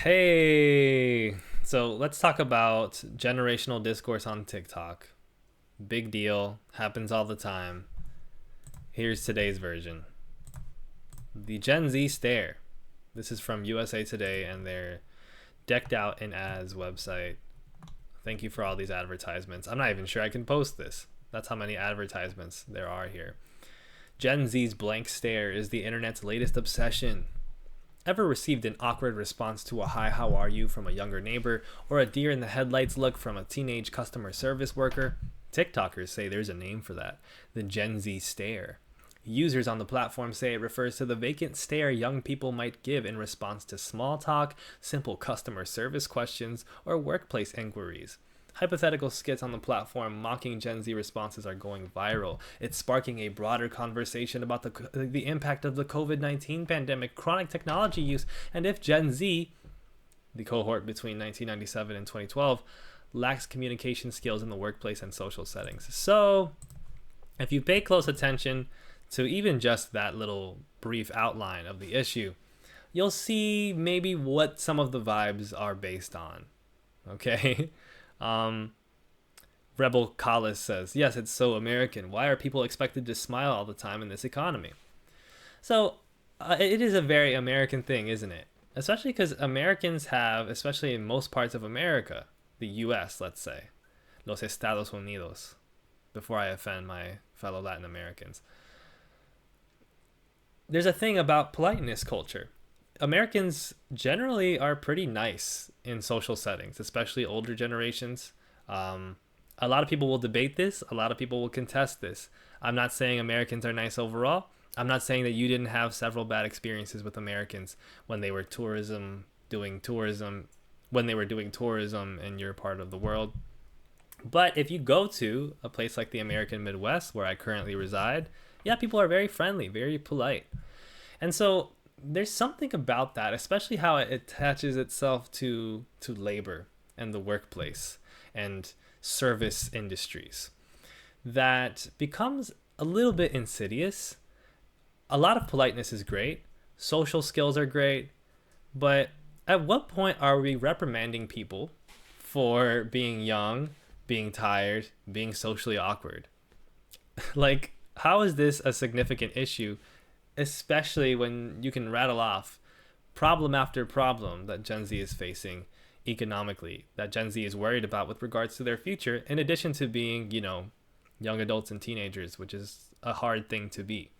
Hey, so let's talk about generational discourse on TikTok. Big deal, happens all the time. Here's today's version. The Gen Z stare. This is from USA Today and their decked out in ads website. Thank you for all these advertisements. I'm not even sure I can post this. That's how many advertisements there are here. Gen Z's blank stare is the internet's latest obsession. Ever received an awkward response to a "hi, how are you" from a younger neighbor, or a deer in the headlights look from a teenage customer service worker? TikTokers say there's a name for that: the Gen Z stare. Users on the platform say it refers to the vacant stare young people might give in response to small talk, simple customer service questions, or workplace inquiries. Hypothetical skits on the platform mocking Gen Z responses are going viral. It's sparking a broader conversation about the impact of the COVID-19 pandemic, chronic technology use, and if Gen Z, the cohort between 1997 and 2012, lacks communication skills in the workplace and social settings. So, if you pay close attention to even just that little brief outline of the issue, you'll see maybe what some of the vibes are based on. Okay? Rebel Collis says, yes, it's so American. Why are people expected to smile all the time in this economy? So, it is a very American thing, isn't it? Especially because Americans have, especially in most parts of America, the US, let's say, Los Estados Unidos, before I offend my fellow Latin Americans. There's a thing about politeness culture. Americans generally are pretty nice in social settings, especially older generations. A lot of people will debate this. A lot of people will contest this. I'm not saying Americans are nice overall. I'm not saying that you didn't have several bad experiences with Americans when they were doing tourism in your part of the world. But if you go to a place like the American Midwest, where I currently reside, yeah, people are very friendly, very polite. And so there's something about that, especially how it attaches itself to labor and the workplace and service industries, that becomes a little bit insidious. A lot of politeness is great, social skills are great, but at what point are we reprimanding people for being young, being tired, being socially awkward? Like, how is this a significant issue, especially when you can rattle off problem after problem that Gen Z is facing economically, that Gen Z is worried about with regards to their future, in addition to being, young adults and teenagers, which is a hard thing to be.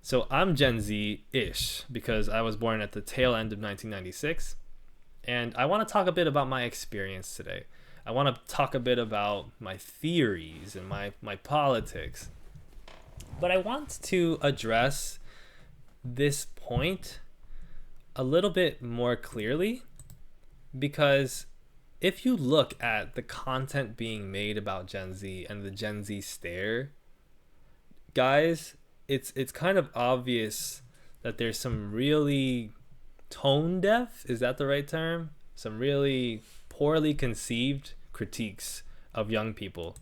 So I'm Gen Z-ish because I was born at the tail end of 1996, and I want to talk a bit about my experience today. I want to talk a bit about my theories and my politics. But I want to address this point a little bit more clearly, because if you look at the content being made about Gen Z and the Gen Z stare, guys, it's kind of obvious that there's some really tone deaf, is that the right term? Some really poorly conceived critiques of young people.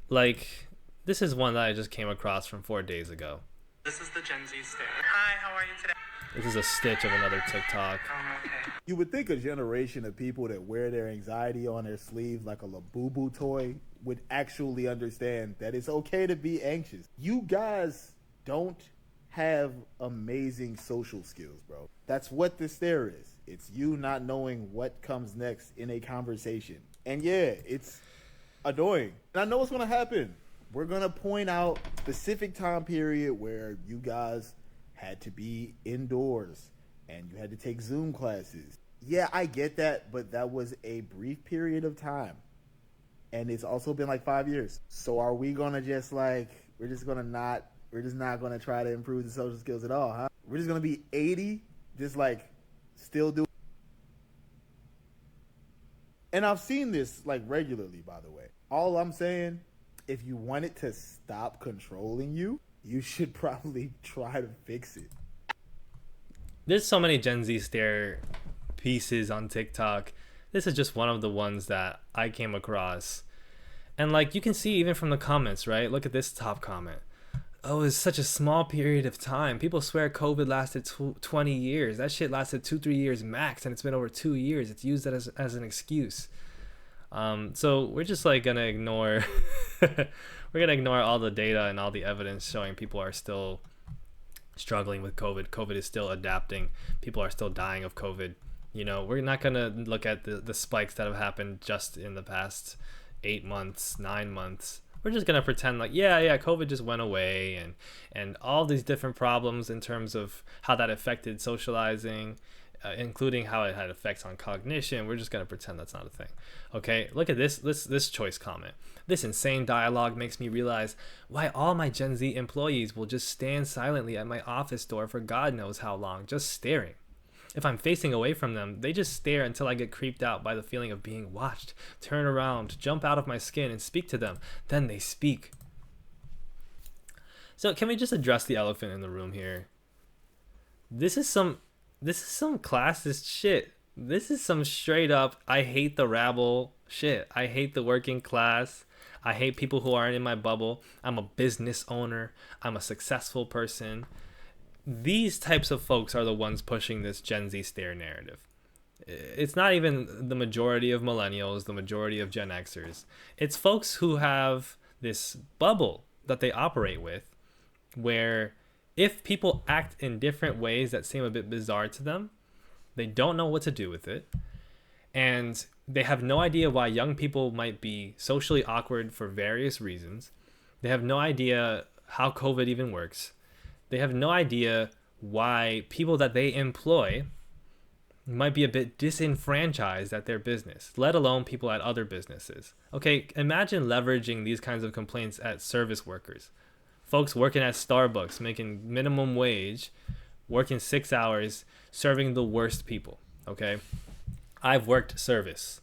Like, this is one that I just came across from 4 days ago. This is the Gen Z stare. Hi, how are you today? This is a stitch of another TikTok. Okay. You would think a generation of people that wear their anxiety on their sleeve like a Labubu toy would actually understand that it's okay to be anxious. You guys don't have amazing social skills, bro. That's what the stare is. It's you not knowing what comes next in a conversation. And yeah, it's annoying. And I know what's going to happen. We're going to point out a specific time period where you guys had to be indoors and you had to take Zoom classes. Yeah, I get that, but that was a brief period of time. And it's also been like 5 years. So are we going to just we're just not going to try to improve the social skills at all, huh? We're just going to be 80, just still doing. And I've seen this regularly, by the way. All I'm saying, if you want it to stop controlling you, you should probably try to fix it. There's so many Gen Z stare pieces on TikTok. This is just one of the ones that I came across. And you can see even from the comments, right? Look at this top comment. oh, it's such a small period of time. People swear COVID lasted 20 years. That shit lasted 2-3 years max, and it's been over 2 years. It's used as an excuse. So we're just like gonna ignore we're gonna ignore all the data and all the evidence showing people are still struggling with COVID. COVID is still adapting. People are still dying of COVID. You know, we're not gonna look at the spikes that have happened just in the past 8 months, 9 months. We're just gonna pretend like yeah, COVID just went away, and all these different problems in terms of how that affected socializing, including how it had effects on cognition. We're just gonna pretend that's not a thing. Okay, look at this choice comment. This insane dialogue makes me realize why all my Gen Z employees will just stand silently at my office door for God knows how long, just staring. If I'm facing away from them, they just stare until I get creeped out by the feeling of being watched, turn around, jump out of my skin, and speak to them. Then they speak. So can we just address the elephant in the room here? This is some classist shit. This is some straight up, I hate the rabble shit. I hate the working class. I hate people who aren't in my bubble. I'm a business owner. I'm a successful person. These types of folks are the ones pushing this Gen Z stare narrative. It's not even the majority of millennials, the majority of Gen Xers. It's folks who have this bubble that they operate with, where if people act in different ways that seem a bit bizarre to them, they don't know what to do with it. And they have no idea why young people might be socially awkward for various reasons. They have no idea how COVID even works. They have no idea why people that they employ might be a bit disenfranchised at their business, let alone people at other businesses. Okay, imagine leveraging these kinds of complaints at service workers. Folks working at Starbucks, making minimum wage, working 6 hours, serving the worst people, okay? I've worked service.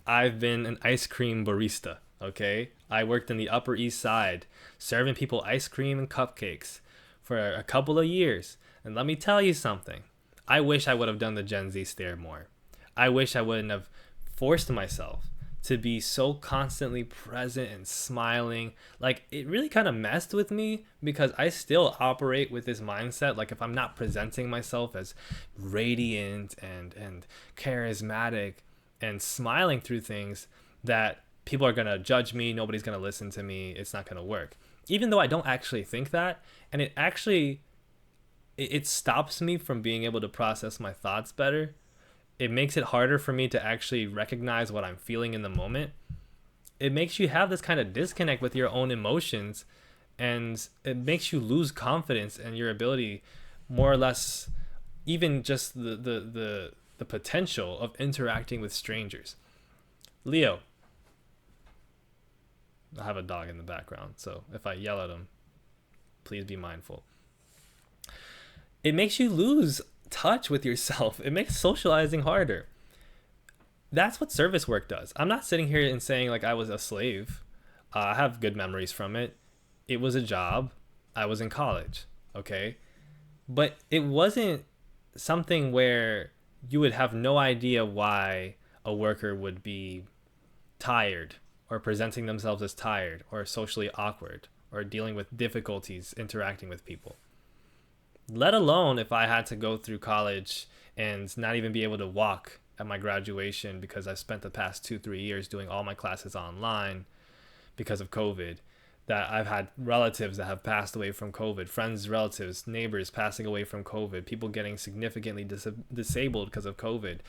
I've been an ice cream barista, okay? I worked in the Upper East Side, serving people ice cream and cupcakes for a couple of years. And let me tell you something. I wish I would have done the Gen Z stare more. I wish I wouldn't have forced myself to be so constantly present and smiling. Like, it really kind of messed with me because I still operate with this mindset. Like, if I'm not presenting myself as radiant and charismatic and smiling through things, that people are going to judge me, nobody's going to listen to me, it's not going to work. Even though I don't actually think that, and it stops me from being able to process my thoughts better. It makes it harder for me to actually recognize what I'm feeling in the moment. It makes you have this kind of disconnect with your own emotions, and it makes you lose confidence in your ability, more or less, even just the potential of interacting with strangers. Leo. I have a dog in the background, so if I yell at him, please be mindful. It makes you lose touch with yourself. It makes socializing harder. That's what service work does. I'm not sitting here and saying like I was a slave. I have good memories from it. It was a job. I was in college, okay? But it wasn't something where you would have no idea why a worker would be tired or presenting themselves as tired or socially awkward or dealing with difficulties interacting with people. Let alone if I had to go through college and not even be able to walk at my graduation because I've spent the past 2-3 years doing all my classes online because of COVID, that I've had relatives that have passed away from COVID, friends, relatives, neighbors passing away from COVID, people getting significantly disabled because of COVID,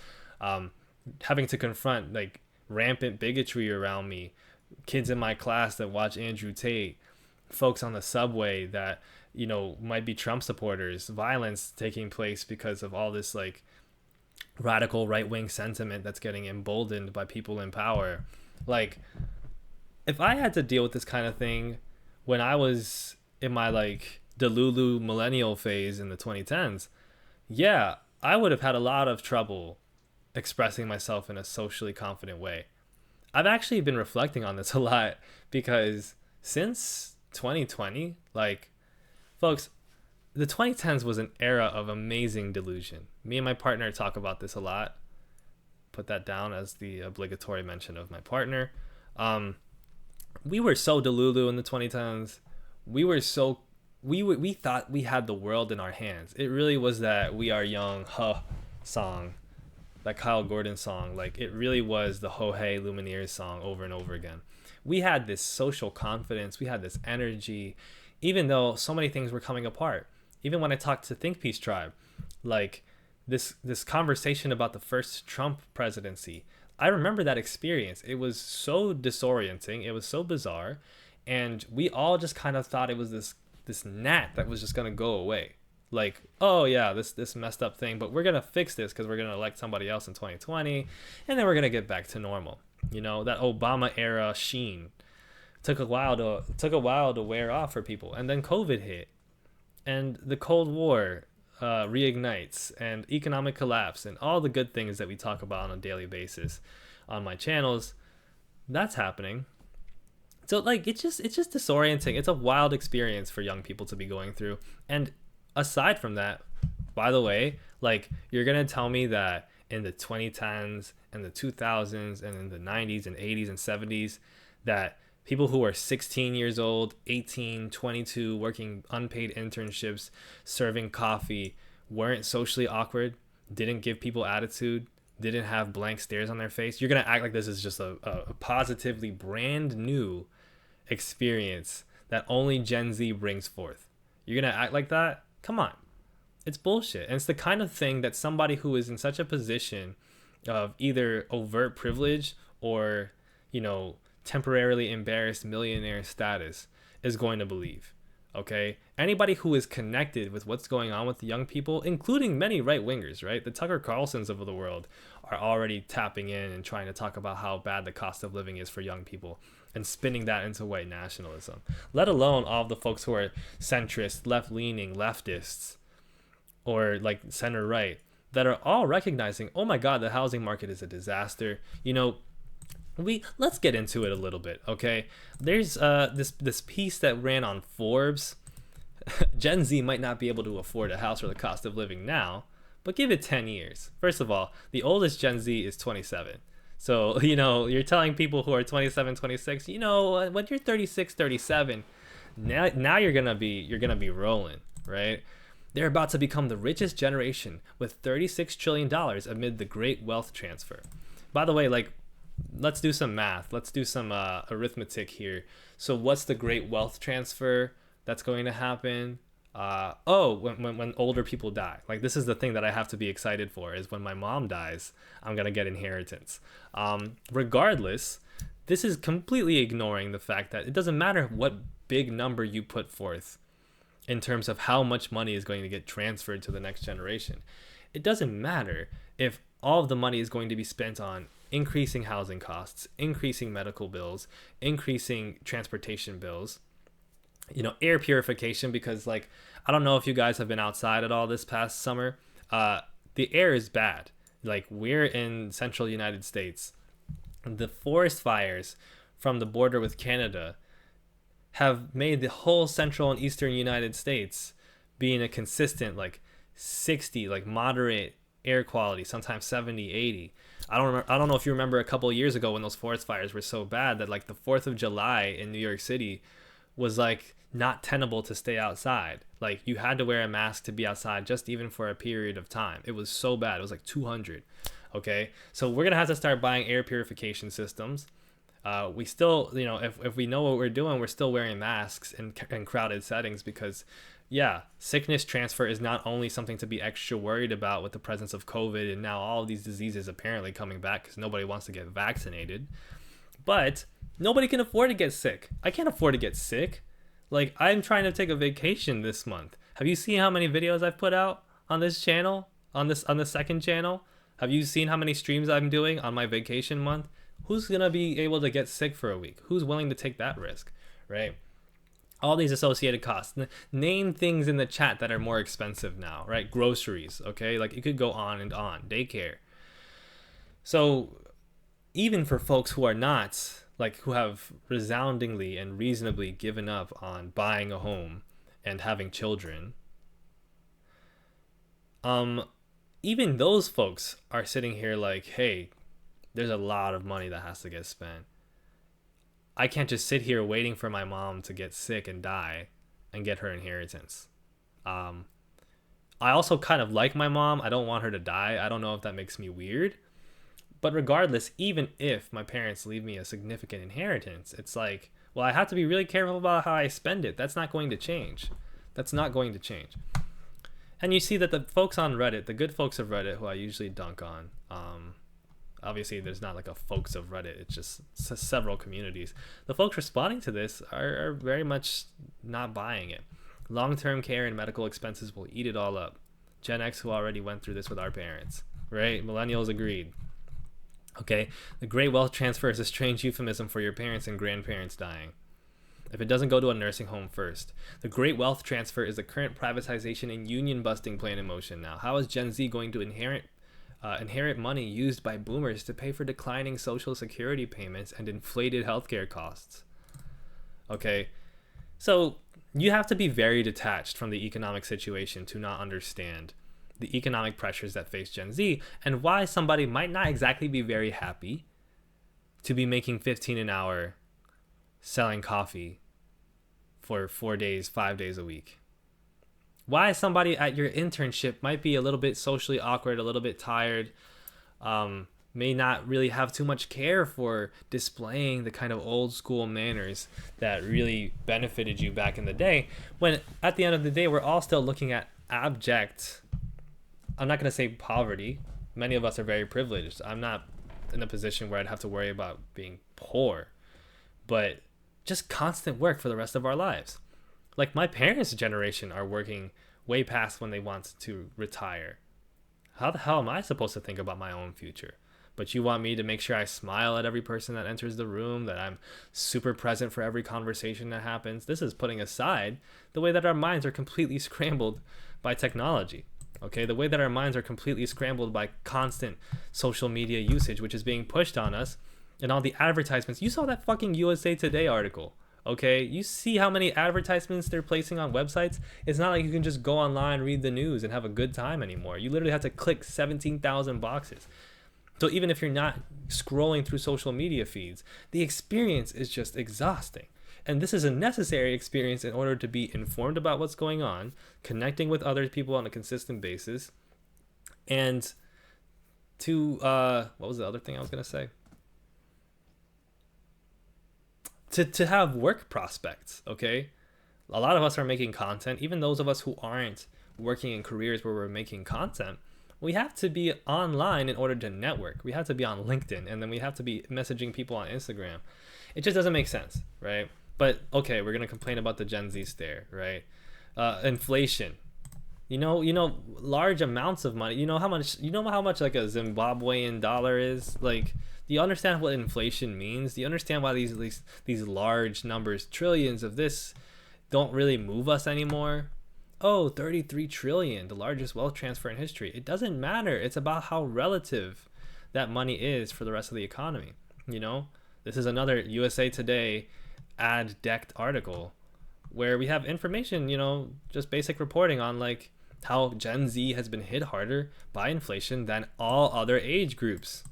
having to confront like rampant bigotry around me, kids in my class that watch Andrew Tate, folks on the subway that, you know, might be Trump supporters, violence taking place because of all this like radical right-wing sentiment that's getting emboldened by people in power. Like, if I had to deal with this kind of thing when I was in my like Delulu millennial phase in the 2010s, yeah, I would have had a lot of trouble expressing myself in a socially confident way. I've actually been reflecting on this a lot because since 2020, like, folks, the 2010s was an era of amazing delusion. Me and my partner talk about this a lot. Put that down as the obligatory mention of my partner. We were so delulu in the 2010s. We were so we thought we had the world in our hands. It really was that "We Are Young" song, that Kyle Gordon song. Like, it really was the Ho Hey Lumineers song over and over again. We had this social confidence, we had this energy, even though so many things were coming apart. Even when I talked to Think Peace Tribe, like this conversation about the first Trump presidency, I remember that experience. It was so disorienting, it was so bizarre, and we all just kind of thought it was this gnat that was just gonna go away. Like, oh yeah, this messed up thing, but we're gonna fix this because we're gonna elect somebody else in 2020, and then we're gonna get back to normal. You know, that Obama era sheen took a while to wear off for people, and then COVID hit, and the Cold War reignites, and economic collapse, and all the good things that we talk about on a daily basis on my channels. That's happening. So like, it's just disorienting. It's a wild experience for young people to be going through. And aside from that, by the way, like, you're gonna tell me that in the 2010s and the 2000s and in the 90s and 80s and 70s, that people who are 16 years old, 18, 22, working unpaid internships, serving coffee, weren't socially awkward, didn't give people attitude, didn't have blank stares on their face? You're gonna act like this is just a positively brand new experience that only Gen Z brings forth? You're gonna act like that? Come on. It's bullshit. And it's the kind of thing that somebody who is in such a position of either overt privilege or, you know, temporarily embarrassed millionaire status is going to believe. Okay? Anybody who is connected with what's going on with the young people, including many right wingers, right? The Tucker Carlsons of the world are already tapping in and trying to talk about how bad the cost of living is for young people and spinning that into white nationalism. Let alone all of the folks who are centrist, left-leaning, leftists, or like center right, that are all recognizing, oh my God, the housing market is a disaster. You know, let's get into it a little bit, okay? There's this piece that ran on Forbes. Gen Z might not be able to afford a house for the cost of living now, but give it 10 years. First of all, the oldest Gen Z is 27. So, you know, you're telling people who are 27, 26, you know, when you're 36, 37, now you're gonna be rolling, right? They're about to become the richest generation with $36 trillion amid the great wealth transfer. By the way, like, let's do some math. Let's do some arithmetic here. So what's the great wealth transfer that's going to happen? When older people die. Like, this is the thing that I have to be excited for, is when my mom dies, I'm going to get inheritance. Regardless, this is completely ignoring the fact that it doesn't matter what big number you put forth in terms of how much money is going to get transferred to the next generation. It doesn't matter if all of the money is going to be spent on increasing housing costs, increasing medical bills, increasing transportation bills, you know, air purification, because, like, I don't know if you guys have been outside at all this past summer. The air is bad. Like, we're in central United States. The forest fires from the border with Canada have made the whole central and eastern United States be in a consistent, like, 60, like, moderate air quality, sometimes 70, 80. I don't know if you remember a couple of years ago when those forest fires were so bad that, like, the 4th of July in New York City was, like, not tenable to stay outside. Like, you had to wear a mask to be outside, just even for a period of time. It was so bad. It was like 200. Okay, so we're gonna have to start buying air purification systems. We still, you know, if we know what we're doing, we're still wearing masks in crowded settings, because, yeah, sickness transfer is not only something to be extra worried about with the presence of COVID and now all of these diseases apparently coming back because nobody wants to get vaccinated, but nobody can afford to get sick. I can't afford to get sick. Like, I'm trying to take a vacation this month. Have you seen how many videos I've put out on this channel, on the second channel? Have you seen how many streams I'm doing on my vacation month? Who's going to be able to get sick for a week? Who's willing to take that risk, right? All these associated costs. Name things in the chat that are more expensive now, right? Groceries, okay? Like, it could go on and on. Daycare. So even for folks who are not, like, who have resoundingly and reasonably given up on buying a home and having children, even those folks are sitting here like, hey, there's a lot of money that has to get spent. I can't just sit here waiting for my mom to get sick and die and get her inheritance. I also kind of like my mom. I don't want her to die. I don't know if that makes me weird. But regardless, even if my parents leave me a significant inheritance, it's like, well, I have to be really careful about how I spend it. That's not going to change. That's not going to change. And you see that the folks on Reddit, the good folks of Reddit, who I usually dunk on, obviously there's not like a folks of Reddit, it's just several communities. The folks responding to this are very much not buying it. Long-term care and medical expenses will eat it all up. Gen X, who already went through this with our parents, right? Millennials agreed. Okay, the great wealth transfer is a strange euphemism for your parents and grandparents dying. If it doesn't go to a nursing home first. The great wealth transfer is the current privatization and union busting plan in motion now. How is Gen Z going to inherit money used by boomers to pay for declining social security payments and inflated healthcare costs? Okay, so you have to be very detached from the economic situation to not understand the economic pressures that face Gen Z and why somebody might not exactly be very happy to be making $15 an hour selling coffee for 4 days, 5 days a week. Why somebody at your internship might be a little bit socially awkward, a little bit tired, may not really have too much care for displaying the kind of old school manners that really benefited you back in the day, when at the end of the day, we're all still looking at abject, I'm not going to say poverty. Many of us are very privileged. I'm not in a position where I'd have to worry about being poor, but just constant work for the rest of our lives. Like my parents' generation are working way past when they want to retire. How the hell am I supposed to think about my own future? But you want me to make sure I smile at every person that enters the room, that I'm super present for every conversation that happens. This is putting aside the way that our minds are completely scrambled by technology. Okay, the way that our minds are completely scrambled by constant social media usage, which is being pushed on us, and all the advertisements. You saw that fucking USA Today article. Okay, you see how many advertisements they're placing on websites? It's not like you can just go online, read the news, and have a good time anymore. You literally have to click 17,000 boxes. So even if you're not scrolling through social media feeds, the experience is just exhausting. And this is a necessary experience in order to be informed about what's going on, connecting with other people on a consistent basis, and to, what was the other thing I was going to say? To have work prospects, okay? A lot of us are making content, even those of us who aren't working in careers where we're making content. We have to be online in order to network. We have to be on LinkedIn, and then we have to be messaging people on Instagram. It just doesn't make sense, right? But okay, we're gonna complain about the Gen Z stare, right? Inflation. You know, large amounts of money. You know how much like a Zimbabwean dollar is? Like, do you understand what inflation means? Do you understand why these large numbers, trillions of this, don't really move us anymore? Oh, 33 trillion, the largest wealth transfer in history. It doesn't matter. It's about how relative that money is for the rest of the economy. You know, this is another USA Today ad-decked article where we have information, you know, just basic reporting on like how Gen Z has been hit harder by inflation than all other age groups.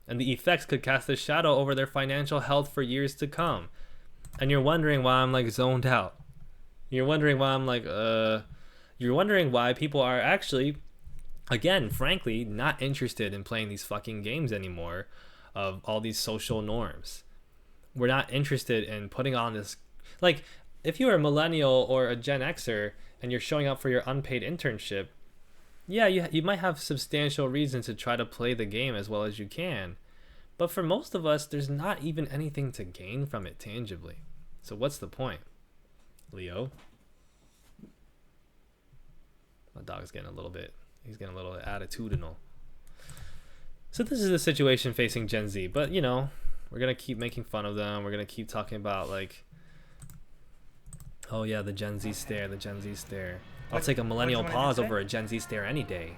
And the effects could cast a shadow over their financial health for years to come. And you're wondering why I'm like zoned out. You're wondering why I'm like, you're wondering why people are actually, again, frankly, not interested in playing these fucking games anymore of all these social norms. We're not interested in putting on this, like, if you're a millennial or a Gen Xer and you're showing up for your unpaid internship, yeah, you might have substantial reason to try to play the game as well as you can. But for most of us, there's not even anything to gain from it tangibly. So what's the point? Leo? My dog's getting a little attitudinal. So this is the situation facing Gen Z. But, you know, we're going to keep making fun of them. We're going to keep talking about, like, oh, yeah, the Gen Z stare, the Gen Z stare. I'll take a millennial pause over a Gen Z stare any day.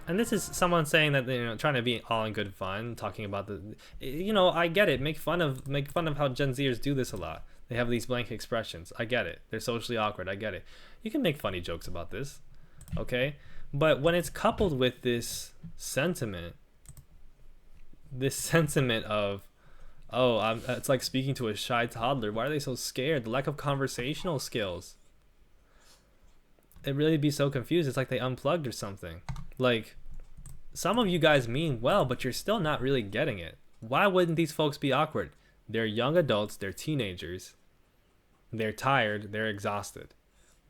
And this is someone saying that, you know, trying to be all in good fun, talking about the, you know, I get it. Make fun of how Gen Zers do this a lot. They have these blank expressions. I get it. They're socially awkward. I get it. You can make funny jokes about this, okay? But when it's coupled with this sentiment of Oh, it's like speaking to a shy toddler. Why are they so scared? The lack of conversational skills. It really be so confused. It's like they unplugged or something. Like, some of you guys mean well, but you're still not really getting it. Why wouldn't these folks be awkward? They're young adults, they're teenagers, they're tired, they're exhausted.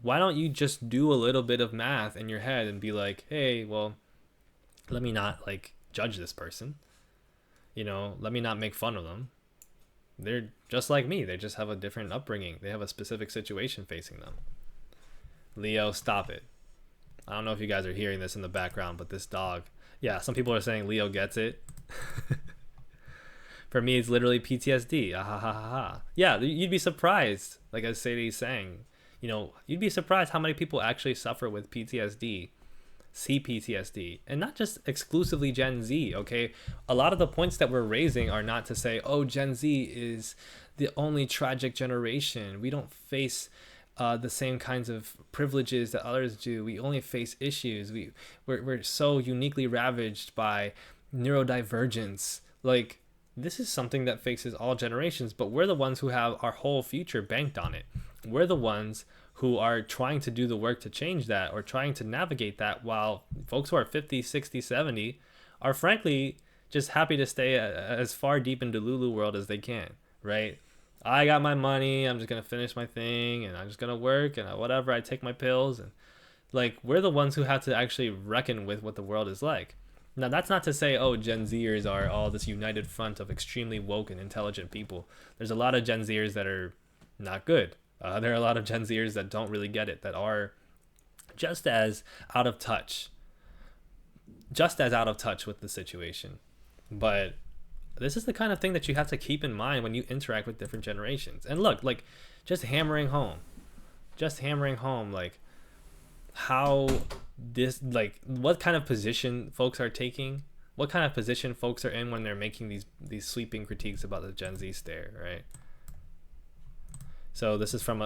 Why don't you just do a little bit of math in your head and be like, hey, well, let me not like judge this person. Let me not make fun of them. They're just like me. They just have a different upbringing. They have a specific situation facing them. Leo, stop it. I don't know if you guys are hearing this in the background, but this dog. Yeah, some people are saying Leo gets it. For me, it's literally PTSD. Ah, ha, ha, ha, ha. Yeah, you'd be surprised. Like as Sadie's saying, you'd be surprised how many people actually suffer with PTSD, CPTSD, and not just exclusively Gen Z, okay? A lot of the points that we're raising are not to say, oh, Gen Z is the only tragic generation. We don't face the same kinds of privileges that others do. We only face issues. We're so uniquely ravaged by neurodivergence. Like, this is something that faces all generations, but we're the ones who have our whole future banked on it. We're the ones who are trying to do the work to change that or trying to navigate that, while folks who are 50, 60, 70 are frankly just happy to stay as far deep into Lulu world as they can, right? I got my money, I'm just going to finish my thing, and I'm just going to work, and whatever, I take my pills. And like, we're the ones who have to actually reckon with what the world is like. Now, that's not to say, oh, Gen Zers are all this united front of extremely woke and intelligent people. There's a lot of Gen Zers that are not good. There are a lot of Gen Zers that don't really get it, that are just as out of touch with the situation. But this is the kind of thing that you have to keep in mind when you interact with different generations. And look, like, just hammering home, like, how this, like, what kind of position folks are taking, what kind of position folks are in when they're making these sweeping critiques about the Gen Z stare, right? So this is from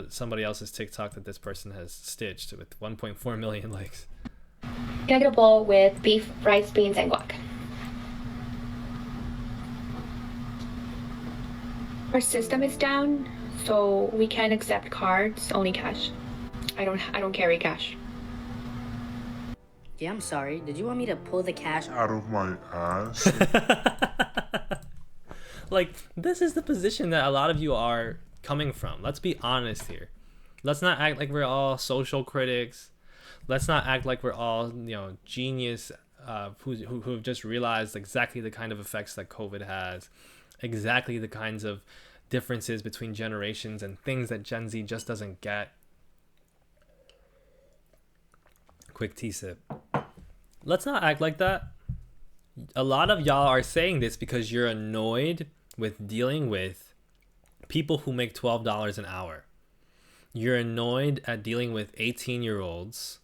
somebody else's TikTok that this person has stitched with 1.4 million likes. Can I get a bowl with beef, rice, beans, and guac? Our system is down, so we can't accept cards, only cash. I don't carry cash. Yeah, I'm sorry. Did you want me to pull the cash out of my ass? Like, this is the position that a lot of you are coming from. Let's be honest here. Let's not act like we're all social critics. Let's not act like we're all, genius who have just realized exactly the kind of effects that COVID has, exactly the kinds of differences between generations and things that Gen Z just doesn't get. Quick tea sip. Let's not act like that. A lot of y'all are saying this because you're annoyed with dealing with people who make $12 an hour. You're annoyed at dealing with 18-year-olds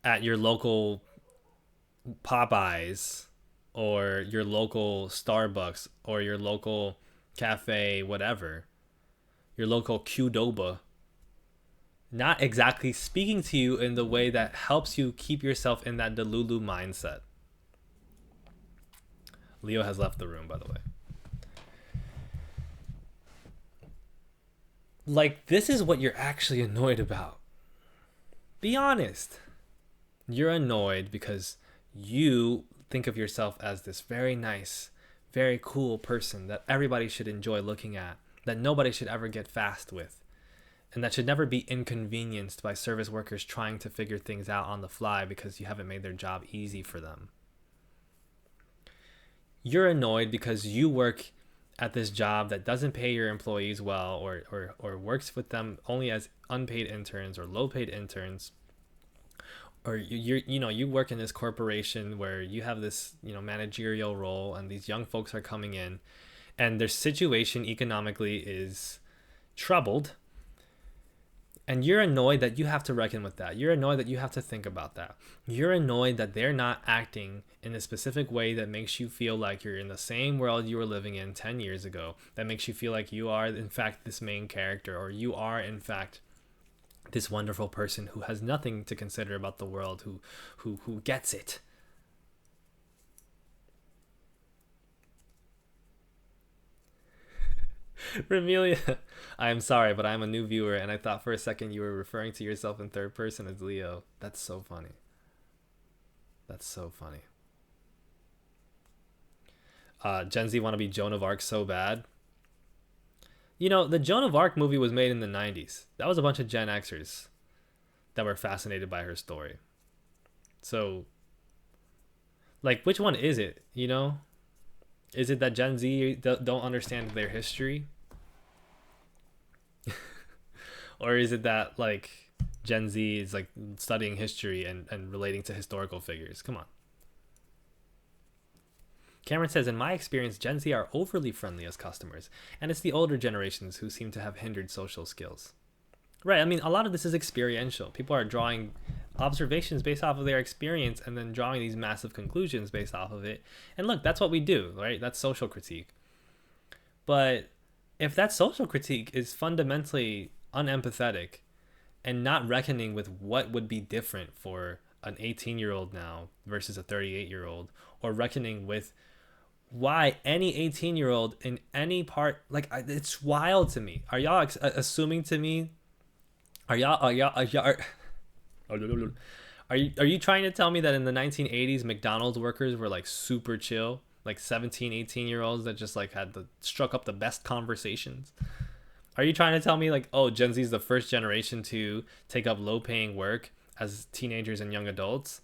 at your local Popeyes or your local Starbucks or your local cafe, whatever, your local Qdoba, not exactly speaking to you in the way that helps you keep yourself in that Delulu mindset. Leo has left the room, by the way. Like, this is what you're actually annoyed about. Be honest. You're annoyed because you think of yourself as this very nice, very cool person that everybody should enjoy looking at, that nobody should ever get fast with, and that should never be inconvenienced by service workers trying to figure things out on the fly because you haven't made their job easy for them. You're annoyed because you work at this job that doesn't pay your employees well, or works with them only as unpaid interns or low paid interns, or you work in this corporation where you have this managerial role, and these young folks are coming in and their situation economically is troubled, and you're annoyed that you have to reckon with that. You're annoyed that you have to think about that. You're annoyed that they're not acting in a specific way that makes you feel like you're in the same world you were living in 10 years ago, that makes you feel like you are in fact this main character, or you are in fact this wonderful person who has nothing to consider about the world, who gets it. Remelia, I am sorry, but I'm a new viewer, and I thought for a second you were referring to yourself in third person as Leo. That's so funny. That's so funny. Gen Z want to be Joan of Arc so bad. You know, the Joan of Arc movie was made in the 90s. That was a bunch of Gen Xers that were fascinated by her story. So, like, which one is it, you know? Is it that Gen Z don't understand their history? Or is it that, like, Gen Z is, like, studying history and relating to historical figures? Come on. Cameron says, in my experience, Gen Z are overly friendly as customers, and it's the older generations who seem to have hindered social skills. Right, I mean, a lot of this is experiential. People are drawing observations based off of their experience and then drawing these massive conclusions based off of it. And look, that's what we do, right? That's social critique. But if that social critique is fundamentally unempathetic and not reckoning with what would be different for an 18-year-old now versus a 38-year-old, or reckoning with why any 18-year-old in any part, like, it's wild to me. Are y'all assuming to me? Are you trying to tell me that in the 1980s McDonald's workers were like super chill, like 17, 18-year-olds that just like struck up the best conversations? Are you trying to tell me like, oh, Gen Z is the first generation to take up low-paying work as teenagers and young adults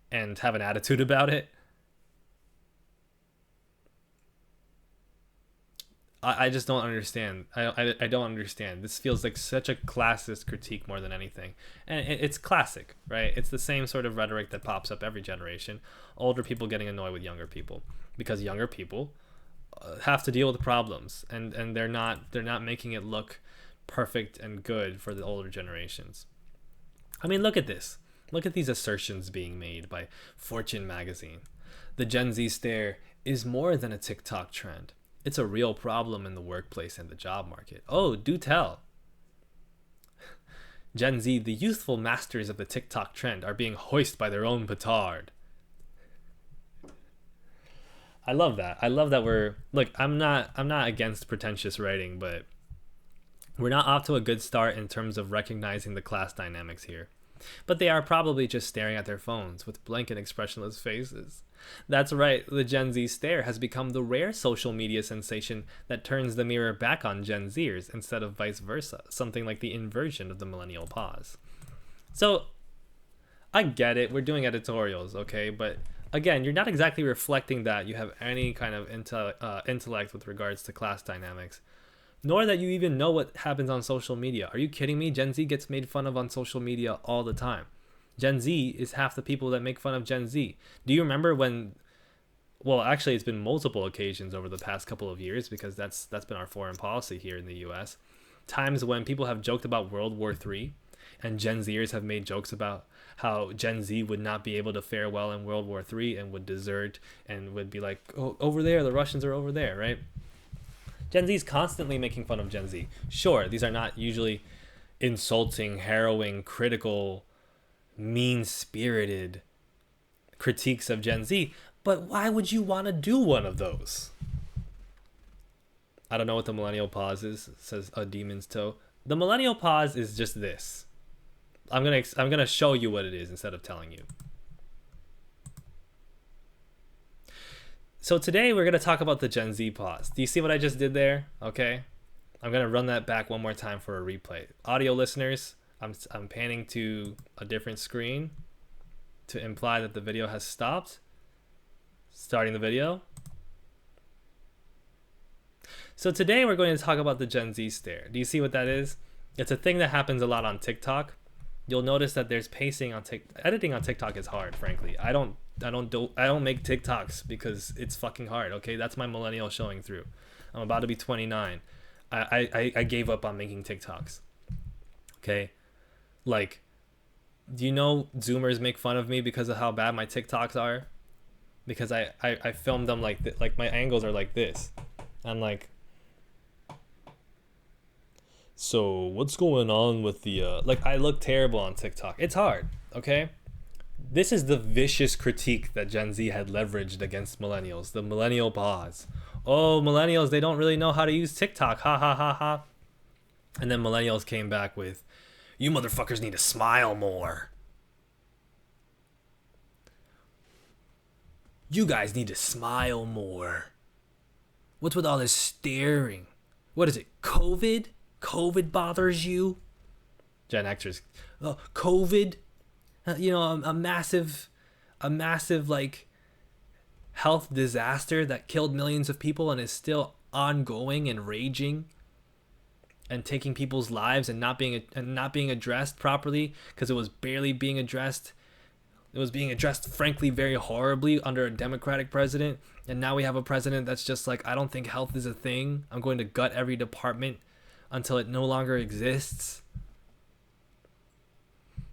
and have an attitude about it? I just don't understand. I don't understand. This feels like such a classist critique more than anything. And it's classic, right? It's the same sort of rhetoric that pops up every generation. Older people getting annoyed with younger people because younger people have to deal with problems, and they're not making it look perfect and good for the older generations. I mean, look at this. Look at these assertions being made by Fortune magazine. The Gen Z stare is more than a TikTok trend. It's a real problem in the workplace and the job market. Oh, do tell. Gen Z, the youthful masters of the TikTok trend, are being hoisted by their own petard. I love that. I love that I'm not against pretentious writing, but we're not off to a good start in terms of recognizing the class dynamics here. But they are probably just staring at their phones with blank and expressionless faces. That's right, the Gen Z stare has become the rare social media sensation that turns the mirror back on Gen Zers instead of vice versa, something like the inversion of the millennial pause. So, I get it, we're doing editorials, okay, but again, you're not exactly reflecting that you have any kind of intellect with regards to class dynamics, nor that you even know what happens on social media. Are you kidding me? Gen Z gets made fun of on social media all the time. Gen Z is half the people that make fun of Gen Z. Do you remember when, well, actually it's been multiple occasions over the past couple of years, because that's been our foreign policy here in the US, times when people have joked about World War III, and Gen Zers have made jokes about how Gen Z would not be able to fare well in World War III and would desert and would be like, oh, over there, the Russians are over there, right? Gen Z is constantly making fun of Gen Z. Sure, these are not usually insulting, harrowing, critical, mean-spirited critiques of Gen Z, but why would you want to do one of those? I don't know what the millennial pause is, says a demon's toe. The millennial pause is just this. I'm gonna show you what it is instead of telling you. So today we're gonna talk about the Gen Z pause. Do you see what I just did there? Okay, I'm gonna run that back one more time for a replay. Audio listeners, I'm panning to a different screen to imply that the video has stopped. Starting the video. So today we're going to talk about the Gen Z stare. Do you see what that is? It's a thing that happens a lot on TikTok. You'll notice that there's pacing on editing on TikTok is hard, frankly. I don't make TikToks because it's fucking hard, okay? That's my millennial showing through. I'm about to be 29. I gave up on making TikToks. Okay? Like, do you know Zoomers make fun of me because of how bad my TikToks are? Because I filmed them like my angles are like this. I'm like, so what's going on with the like, I look terrible on TikTok. It's hard, okay? This is the vicious critique that Gen Z had leveraged against millennials, the millennial pause. oh, millennials, they don't really know how to use TikTok. Ha ha ha ha. And then millennials came back with, you motherfuckers need to smile more. You guys need to smile more. What's with all this staring? What is it? COVID? COVID bothers you? Gen Xers. Oh, COVID? A massive like health disaster that killed millions of people and is still ongoing and raging and taking people's lives and not being addressed properly because it was barely being addressed. It was being addressed, frankly, very horribly under a Democratic president. And now we have a president that's just like, I don't think health is a thing. I'm going to gut every department until it no longer exists.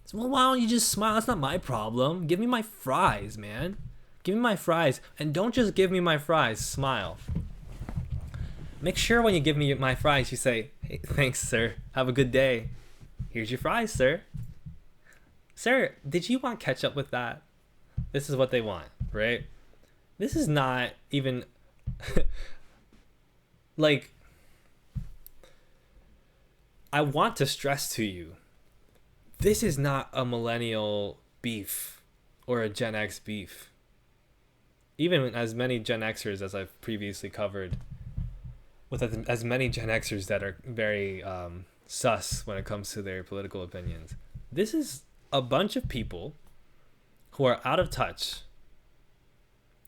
So, well, why don't you just smile? That's not my problem. Give me my fries, man. Give me my fries. And don't just give me my fries. Smile. Make sure when you give me my fries, you say, hey, thanks, sir. Have a good day. Here's your fries, sir. Sir, did you want ketchup with that? This is what they want, right? This is not even like, I want to stress to you, this is not a millennial beef or a Gen X beef. Even as many Gen Xers as I've previously covered, with as many Gen Xers that are very sus when it comes to their political opinions. This is a bunch of people who are out of touch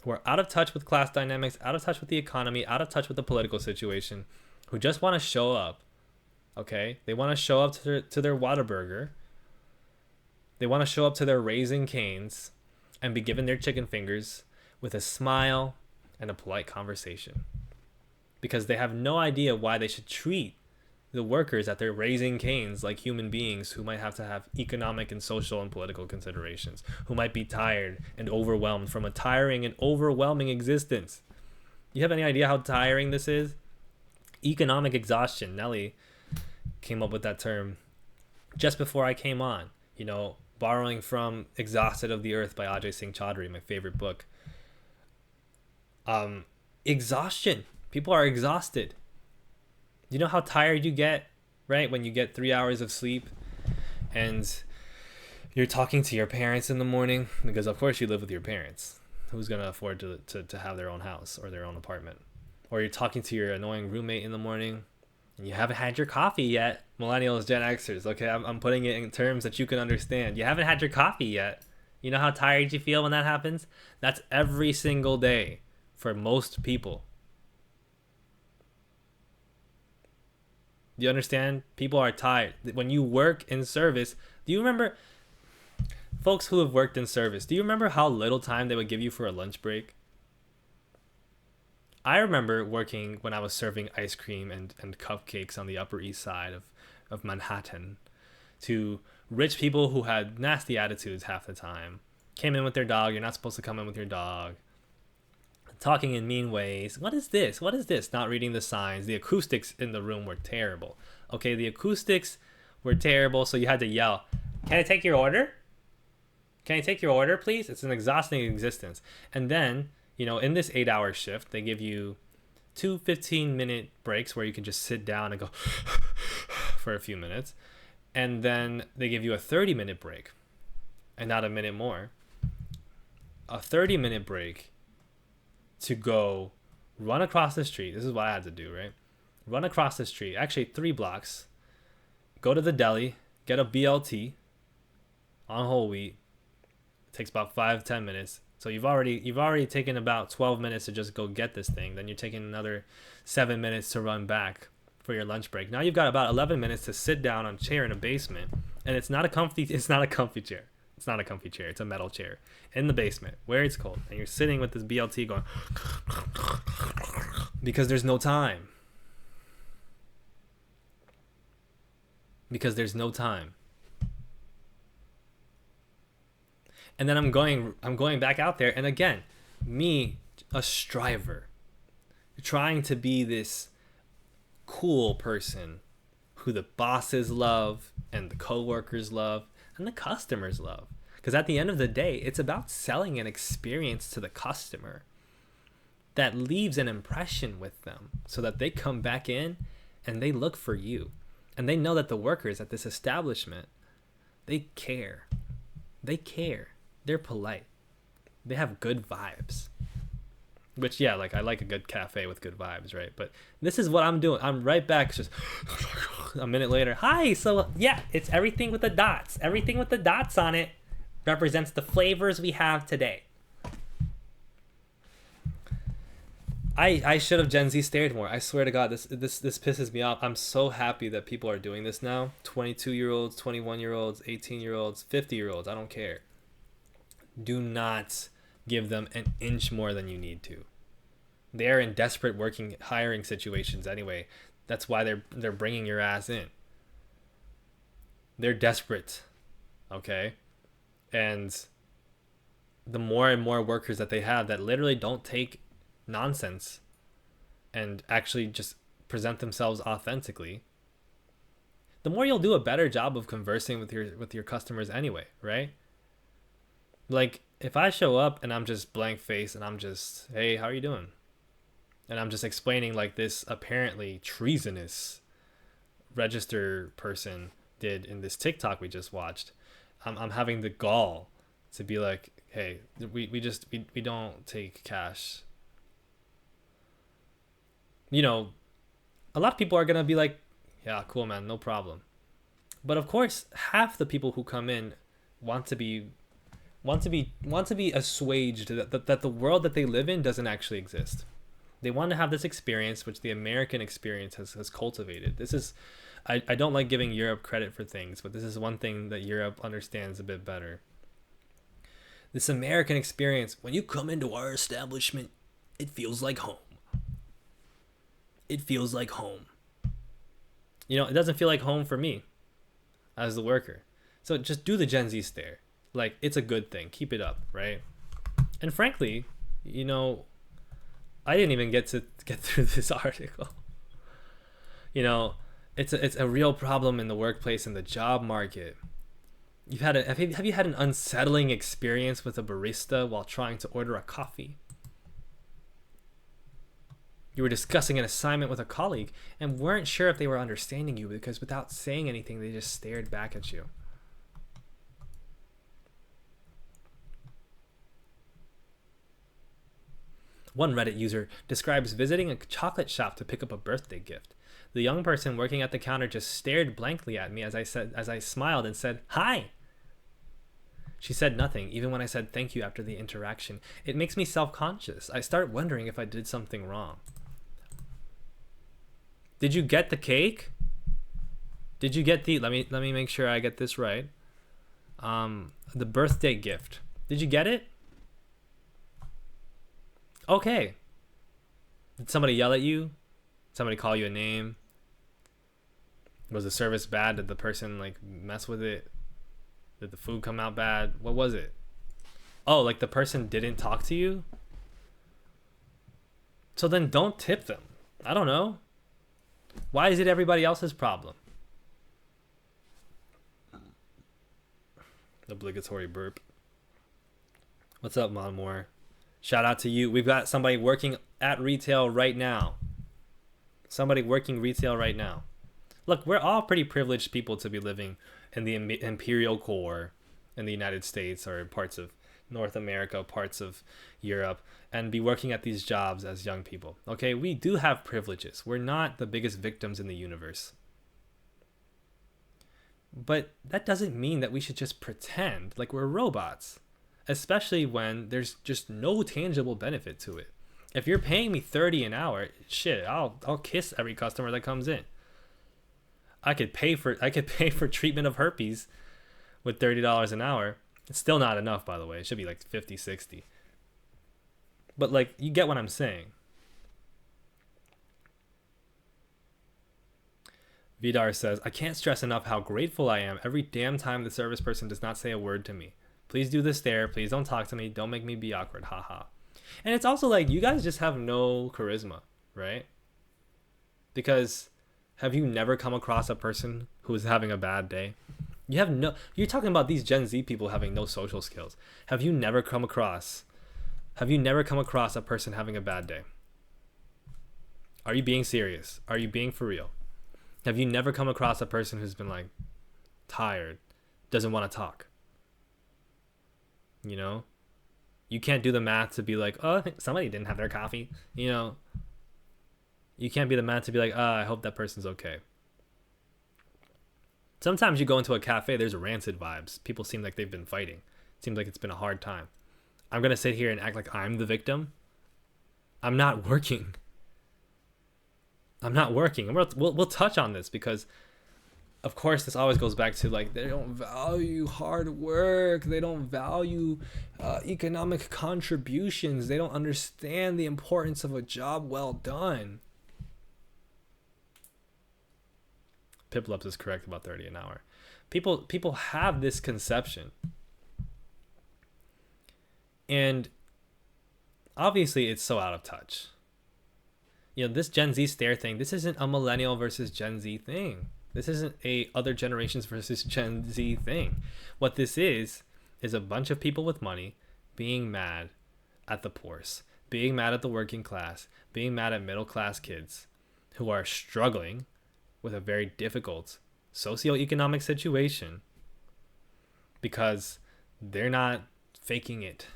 with class dynamics, out of touch with the economy, out of touch with the political situation, who just want to show up, okay? They want to show up to their Whataburger. They want to show up to their Raising Canes and be given their chicken fingers with a smile and a polite conversation. Because they have no idea why they should treat the workers at their Raising Canes like human beings who might have to have economic and social and political considerations, who might be tired and overwhelmed from a tiring and overwhelming existence. You have any idea how tiring this is? Economic exhaustion. Nelly came up with that term just before I came on, borrowing from Exhausted of the Earth by Ajay Singh Chaudhary, my favorite book. Exhaustion. People are exhausted. You know how tired you get, right? When you get 3 hours of sleep and you're talking to your parents in the morning, because of course you live with your parents. Who's going to afford to have their own house or their own apartment? Or you're talking to your annoying roommate in the morning and you haven't had your coffee yet. Millennials, Gen Xers, okay? I'm putting it in terms that you can understand. You haven't had your coffee yet. You know how tired you feel when that happens? That's every single day for most people. Do you understand? People are tired. When you work in service, do you remember, folks who have worked in service, do you remember how little time they would give you for a lunch break? I remember working when I was serving ice cream and cupcakes on the Upper East Side of Manhattan to rich people who had nasty attitudes half the time. Came in with their dog. You're not supposed to come in with your dog. Talking in mean ways. What is this? What is this? Not reading the signs. The acoustics in the room were terrible. Okay, the acoustics were terrible, so you had to yell, "Can I take your order? Can I take your order, please?" It's an exhausting existence. And then, in this 8-hour shift, they give you 2 15-minute breaks where you can just sit down and go for a few minutes. And then they give you a 30-minute break and not a minute more. A 30-minute break to go run across the street. This is what I had to do, right? Run across the street, actually 3 blocks, go to the deli, get a BLT on whole wheat. It takes about 5-10 minutes. So you've already taken about 12 minutes to just go get this thing. Then you're taking another 7 minutes to run back for your lunch break. Now you've got about 11 minutes to sit down on a chair in a basement, and it's not a comfy chair. It's not a comfy chair. It's a metal chair in the basement where it's cold. And you're sitting with this BLT going because there's no time. Because there's no time. And then I'm going back out there, and again, me, a striver, trying to be this cool person who the bosses love and the coworkers love and the customers love. Because at the end of the day, it's about selling an experience to the customer. that leaves an impression with them so that they come back in and they look for you. And they know that the workers at this establishment, they care. They care. They're polite. They have good vibes. Which, yeah, like I like a good cafe with good vibes, right? But this is what I'm doing. I'm right back. It's just a minute later. Hi. So, yeah, it's everything with the dots. Everything with the dots on it represents the flavors we have today. I should have Gen Z stared more. I swear to God, this pisses me off. I'm so happy that people are doing this now. 22-year-olds, 21-year-olds, 18-year-olds, 50-year-olds. I don't care. Do not give them an inch more than you need to. They're in desperate hiring situations anyway. That's why they're bringing your ass in. They're desperate, okay? And the more and more workers that they have that literally don't take nonsense and actually just present themselves authentically, the more you'll do a better job of conversing with your customers anyway, right? Like if I show up and I'm just blank face and I'm just, hey, how are you doing? And I'm just explaining like this apparently treasonous register person did in this TikTok we just watched. I'm having the gall to be like, hey, we don't take cash. You know, a lot of people are gonna be like, yeah, cool, man, no problem. But of course, half the people who come in want to be assuaged that the world that they live in doesn't actually exist. They want to have this experience which the American experience has cultivated. This is, I don't like giving Europe credit for things, but this is one thing that Europe understands a bit better. This American experience, when you come into our establishment, it feels like home. It feels like home. You know, it doesn't feel like home for me as the worker. So just do the Gen Z stare. Like, it's a good thing. Keep it up, right? And frankly, you know, I didn't even get through this article. You know, it's a real problem in the workplace and the job market. Have you had an unsettling experience with a barista while trying to order a coffee? You were discussing an assignment with a colleague and weren't sure if they were understanding you because without saying anything, they just stared back at you. One Reddit user describes visiting a chocolate shop to pick up a birthday gift. The young person working at the counter just stared blankly at me as I smiled and said, "Hi." She said nothing, even when I said thank you after the interaction. It makes me self-conscious. I start wondering if I did something wrong. Did you get the cake? Did you get let me make sure I get this right. The birthday gift. Did you get it? Okay. Did somebody yell at you? Somebody call you a name? Was the service bad? Did the person like mess with it? Did the food come out bad? What was it? Oh, like the person didn't talk to you? So then don't tip them. I don't know. Why is it everybody else's problem? Obligatory burp. What's up, Monmore? Shout out to you. We've got somebody working at retail right now. Somebody working retail right now. Look, we're all pretty privileged people to be living in the imperial core in the United States or parts of North America, parts of Europe, and be working at these jobs as young people. Okay, we do have privileges. We're not the biggest victims in the universe. But that doesn't mean that we should just pretend like we're robots, especially when there's just no tangible benefit to it. If you're paying me $30 an hour, shit, I'll kiss every customer that comes in. I could pay for treatment of herpes with $30 an hour. It's still not enough, by the way. It should be like 50, 60. But like, you get what I'm saying. Vidar says, I can't stress enough how grateful I am every damn time the service person does not say a word to me. Please do the stare. Please don't talk to me. Don't make me be awkward. Haha. And it's also like, you guys just have no charisma, right? Because have you never come across a person who is having a bad day? You're talking about these Gen Z people having no social skills. Have you never come across Have you never come across a person having a bad day? Are you being serious? Are you being for real? Have you never come across a person who's been like tired, doesn't want to talk? You know, you can't do the math to be like, oh, somebody didn't have their coffee. You know, you can't be the math to be like, oh, I hope that person's okay. Sometimes you go into a cafe, there's rancid vibes. People seem like they've been fighting. It seems like it's been a hard time. I'm going to sit here and act like I'm the victim. I'm not working. I'm not working. And we'll touch on this because, of course, this always goes back to like, they don't value hard work. They don't value economic contributions. They don't understand the importance of a job well done. Piplups is correct about 30 an hour. People have this conception. And obviously it's so out of touch. You know, this Gen Z stare thing, this isn't a millennial versus Gen Z thing. This isn't a other generations versus Gen Z thing. What this is a bunch of people with money being mad at the poorest, being mad at the working class, being mad at middle class kids who are struggling with a very difficult socioeconomic situation because they're not faking it.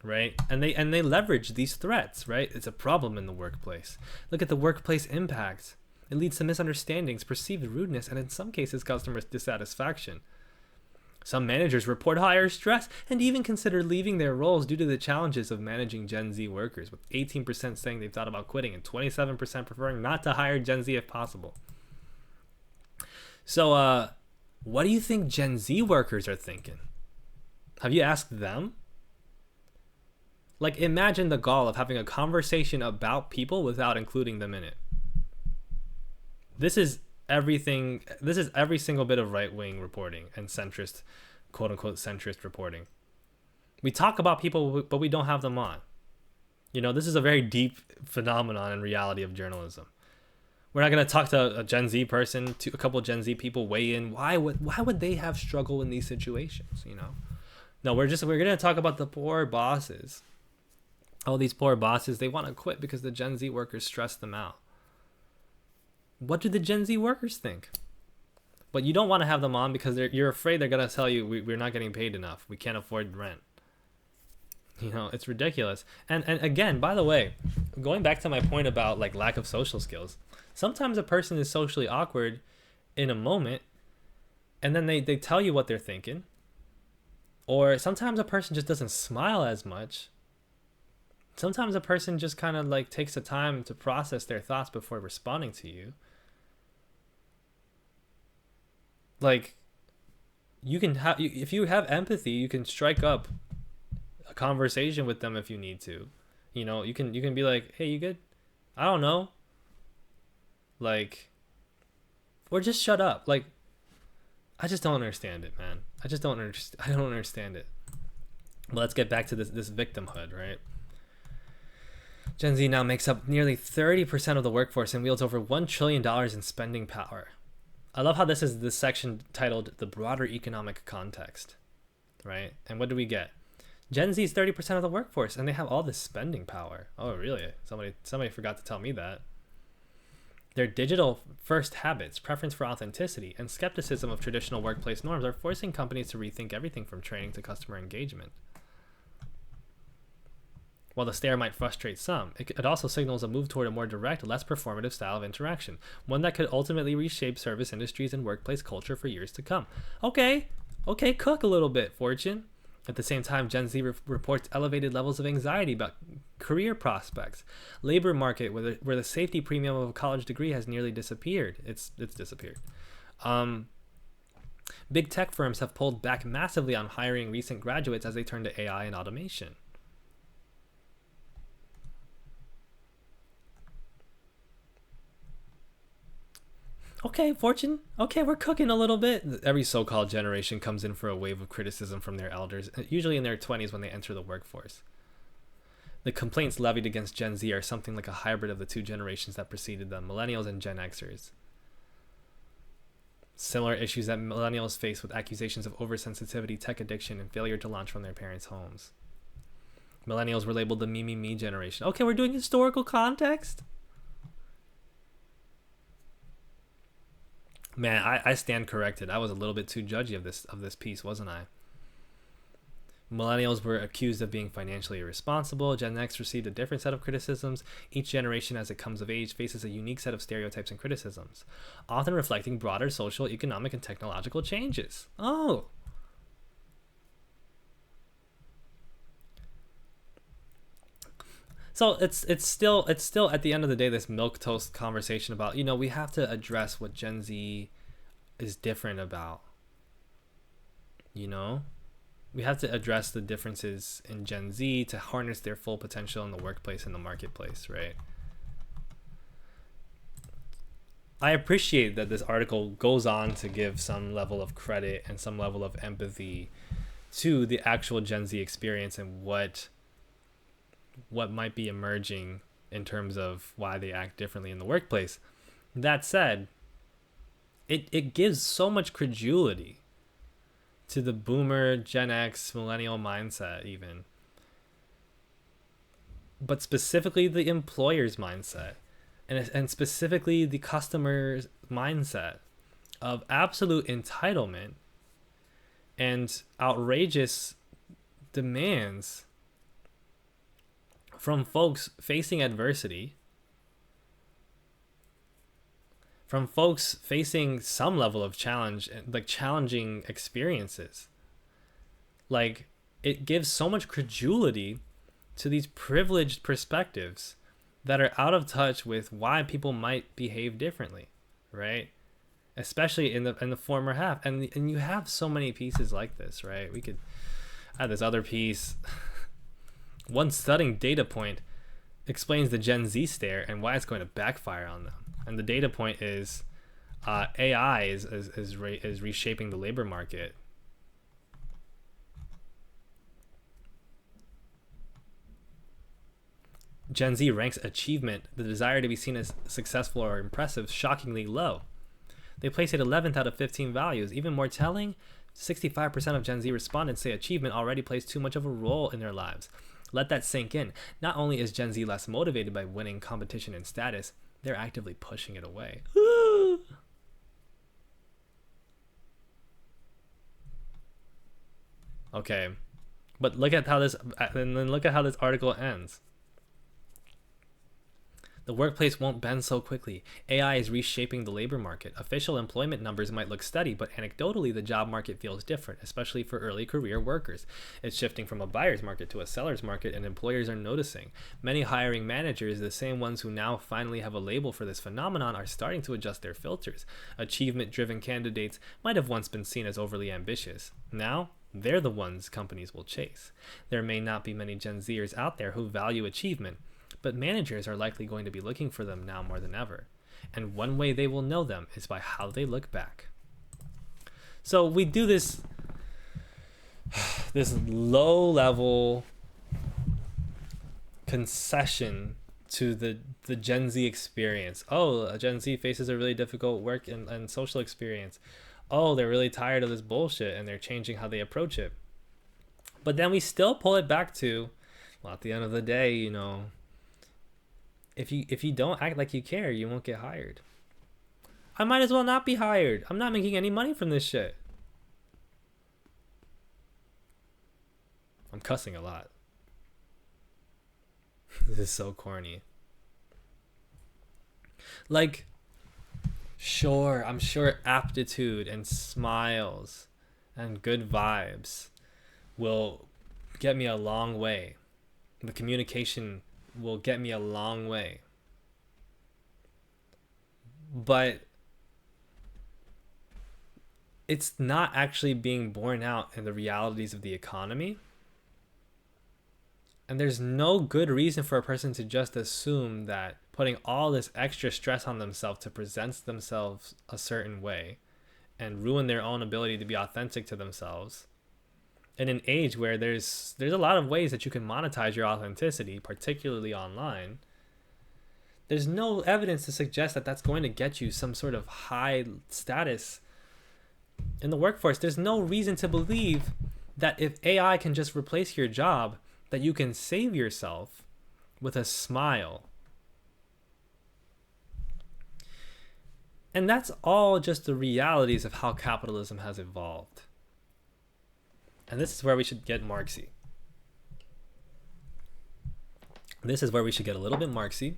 Right? And they leverage these threats, right? It's a problem in the workplace. Look at the workplace impact. It leads to misunderstandings, perceived rudeness, and in some cases, customer dissatisfaction. Some managers report higher stress and even consider leaving their roles due to the challenges of managing Gen Z workers, with 18% saying they've thought about quitting and 27% preferring not to hire Gen Z if possible. So, what do you think Gen Z workers are thinking? Have you asked them? Like, imagine the gall of having a conversation about people without including them in it. This is everything. This is every single bit of right-wing reporting and centrist, quote-unquote centrist reporting. We talk about people, but we don't have them on. You know, this is a very deep phenomenon and reality of journalism. We're not going to talk to a Gen Z person, to a couple of Gen Z people weigh in. Why would they have struggle in these situations, you know? No, we're going to talk about the poor bosses. Oh, these poor bosses, they want to quit because the Gen Z workers stress them out. What do the Gen Z workers think? But you don't want to have them on because you're afraid they're going to tell you we're not getting paid enough. We can't afford rent. You know, it's ridiculous. And again, by the way, going back to my point about like lack of social skills, sometimes a person is socially awkward in a moment and then they tell you what they're thinking. Or sometimes a person just doesn't smile as much. Sometimes a person just kind of like takes the time to process their thoughts before responding to you. Like, you can have, if you have empathy, you can strike up a conversation with them if you need to. You know, you can be like, hey, you good? I don't know. Like, or just shut up. Like, I just don't understand it, man. I don't understand it. But let's get back to this victimhood, right? Gen Z now makes up nearly 30% of the workforce and wields over $1 trillion in spending power. I love how this is this section titled The Broader Economic Context, right? And what do we get? Gen Z is 30% of the workforce and they have all this spending power. Oh, really? Somebody forgot to tell me that. Their digital first habits, preference for authenticity, and skepticism of traditional workplace norms are forcing companies to rethink everything from training to customer engagement. While the stare might frustrate some, it also signals a move toward a more direct, less performative style of interaction, one that could ultimately reshape service industries and workplace culture for years to come. Okay, cook a little bit, Fortune. At the same time, Gen Z reports elevated levels of anxiety about career prospects, labor market where the safety premium of a college degree has nearly disappeared. It's disappeared. Big tech firms have pulled back massively on hiring recent graduates as they turn to AI and automation. Okay, Fortune. Okay, we're cooking a little bit. Every so-called generation comes in for a wave of criticism from their elders, usually in their 20s when they enter the workforce. The complaints levied against Gen Z are something like a hybrid of the two generations that preceded them, millennials and Gen Xers. Similar issues that millennials face with accusations of oversensitivity, tech addiction, and failure to launch from their parents' homes. Millennials were labeled the me generation. Okay, we're doing historical context. Man, I stand corrected. I was a little bit too judgy of this piece, wasn't I? Millennials were accused of being financially irresponsible. Gen X received a different set of criticisms. Each generation, as it comes of age, faces a unique set of stereotypes and criticisms, often reflecting broader social, economic, and technological changes. Oh. So it's still at the end of the day this milquetoast conversation about, we have to address what Gen Z is different about. We have to address the differences in Gen Z to harness their full potential in the workplace and the marketplace, right? I appreciate that this article goes on to give some level of credit and some level of empathy to the actual Gen Z experience and what might be emerging in terms of why they act differently in the workplace. That said, it gives so much credulity to the boomer, Gen X, millennial mindset even. But specifically the employer's mindset and specifically the customer's mindset of absolute entitlement and outrageous demands from folks facing adversity, from folks facing some level of challenge, like challenging experiences. Like, it gives so much credulity to these privileged perspectives that are out of touch with why people might behave differently, right? Especially in the former half. And you have so many pieces like this, right? We could add this other piece. One stunning data point explains the Gen Z stare and why it's going to backfire on them. And the data point is AI is reshaping the labor market. Gen Z ranks achievement, the desire to be seen as successful or impressive, shockingly low. They place it 11th out of 15 values. Even more telling, 65% of Gen Z respondents say achievement already plays too much of a role in their lives. Let that sink in. Not only is Gen Z less motivated by winning competition and status, they're actively pushing it away. Okay, but look at how this article ends. The workplace won't bend so quickly. AI is reshaping the labor market. Official employment numbers might look steady, but anecdotally, the job market feels different, especially for early career workers. It's shifting from a buyer's market to a seller's market, and employers are noticing. Many hiring managers, the same ones who now finally have a label for this phenomenon, are starting to adjust their filters. Achievement-driven candidates might have once been seen as overly ambitious. Now, they're the ones companies will chase. There may not be many Gen Zers out there who value achievement, but managers are likely going to be looking for them now more than ever. And one way they will know them is by how they look back. So we do this low-level concession to the Gen Z experience. Oh, a Gen Z faces a really difficult work and social experience. Oh, they're really tired of this bullshit and they're changing how they approach it. But then we still pull it back to, well, at the end of the day, if you don't act like you care, you won't get hired. I might as well not be hired. I'm not making any money from this shit. I'm cussing a lot. This is so corny. Like, sure, I'm sure aptitude and smiles and good vibes will get me a long way. The communication will get me a long way. But it's not actually being borne out in the realities of the economy. And there's no good reason for a person to just assume that putting all this extra stress on themselves to present themselves a certain way and ruin their own ability to be authentic to themselves in an age where there's a lot of ways that you can monetize your authenticity, particularly online. There's no evidence to suggest that that's going to get you some sort of high status in the workforce, there's no reason to believe that if AI can just replace your job, that you can save yourself with a smile. And that's all just the realities of how capitalism has evolved. And this is where we should get Marxy. This is where we should get a little bit Marxy.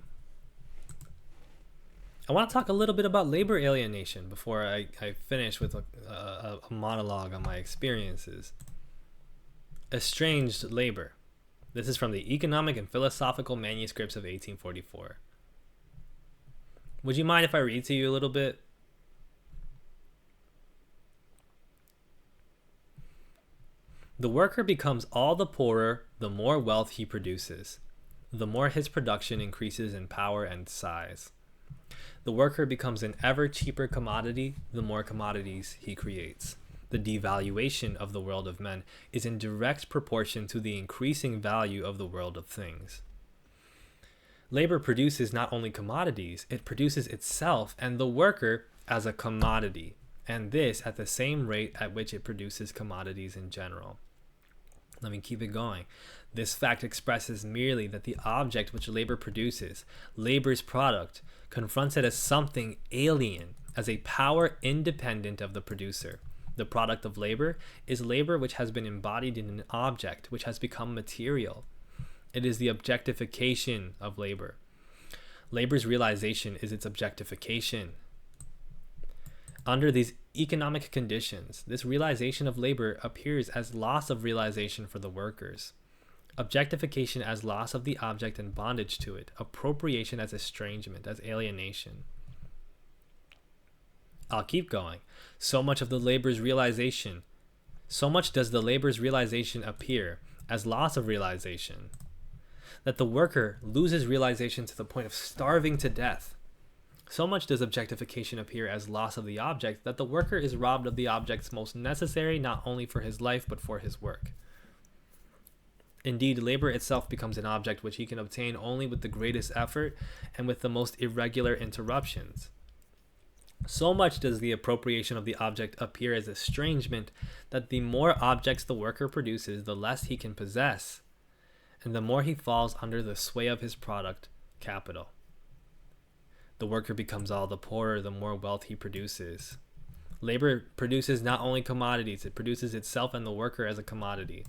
I want to talk a little bit about labor alienation before I finish with a monologue on my experiences. Estranged labor. This is from the Economic and Philosophical Manuscripts of 1844. Would you mind if I read to you a little bit? The worker becomes all the poorer the more wealth he produces, the more his production increases in power and size. The worker becomes an ever cheaper commodity the more commodities he creates. The devaluation of the world of men is in direct proportion to the increasing value of the world of things. Labor produces not only commodities, it produces itself and the worker as a commodity, and this at the same rate at which it produces commodities in general. Let me keep it going. This fact expresses merely that the object which labor produces, labor's product, confronts it as something alien, as a power independent of the producer. The product of labor is labor which has been embodied in an object which has become material. It is the objectification of labor. Labor's realization is its objectification. Under these economic conditions, this realization of labor appears as loss of realization for the workers. Objectification as loss of the object and bondage to it. Appropriation as estrangement, as alienation. I'll keep going. So much does the labor's realization appear as loss of realization, that the worker loses realization to the point of starving to death. So much does objectification appear as loss of the object, that the worker is robbed of the objects most necessary not only for his life but for his work. Indeed, labor itself becomes an object which he can obtain only with the greatest effort and with the most irregular interruptions. So much does the appropriation of the object appear as estrangement, that the more objects the worker produces, the less he can possess, and the more he falls under the sway of his product, capital. The worker becomes all the poorer the more wealth he produces. Labor produces not only commodities, it produces itself and the worker as a commodity.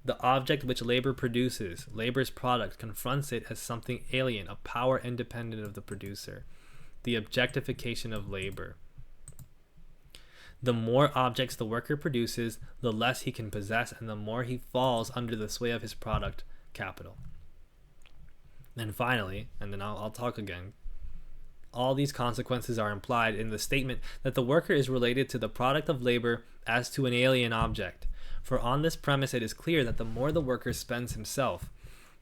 The object which labor produces, labor's product, confronts it as something alien, a power independent of the producer. The objectification of labor. The more objects the worker produces, the less he can possess, and the more he falls under the sway of his product, capital. And finally, and then I'll talk again, all these consequences are implied in the statement that the worker is related to the product of labor as to an alien object. For on this premise it is clear that the more the worker spends himself,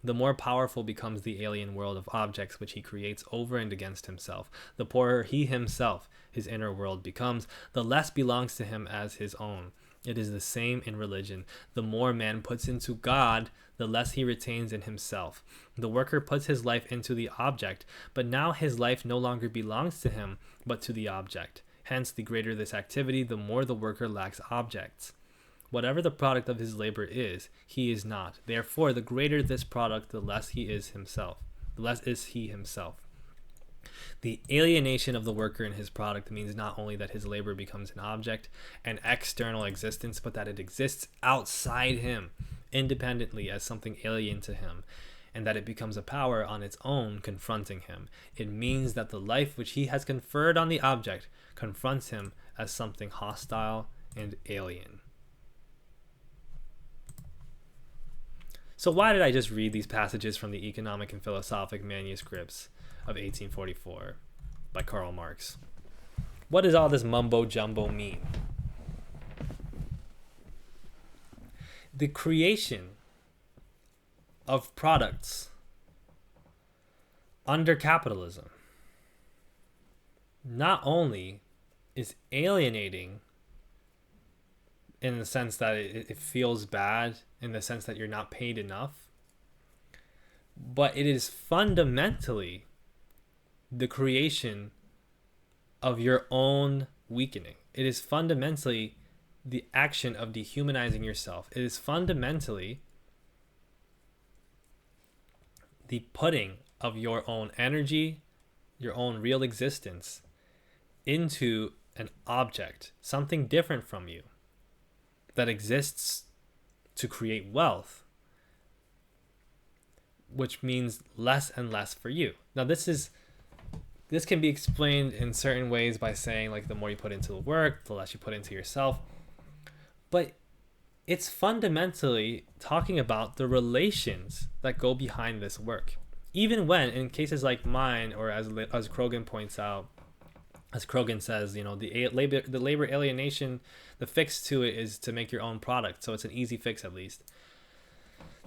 the more powerful becomes the alien world of objects which he creates over and against himself. The poorer he himself, his inner world, becomes, the less belongs to him as his own. It is the same in religion. The more man puts into God, the less he retains in himself. The worker puts his life into the object, but now his life no longer belongs to him, but to the object. Hence, the greater this activity, the more the worker lacks objects. Whatever the product of his labor is, he is not. Therefore, the greater this product, the less he is himself. The less is he himself. The alienation of the worker in his product means not only that his labor becomes an object, an external existence, but that it exists outside him, independently as something alien to him, and that it becomes a power on its own confronting him. It means that the life which he has conferred on the object confronts him as something hostile and alien. So why did I just read these passages from the Economic and Philosophic Manuscripts of 1844 by Karl Marx? What does all this mumbo jumbo mean? The creation of products under capitalism not only is alienating in the sense that it feels bad, in the sense that you're not paid enough, but it is fundamentally the creation of your own weakening. It is fundamentally the action of dehumanizing yourself. It is fundamentally the putting of your own energy, your own real existence into an object, something different from you that exists to create wealth, which means less and less for you. Now, this can be explained in certain ways by saying, like, the more you put into the work, the less you put into yourself. But it's fundamentally talking about the relations that go behind this work. Even when, in cases like mine, or as Krogan points out, as Krogan says, you know, the labor alienation, the fix to it is to make your own product. So it's an easy fix, at least.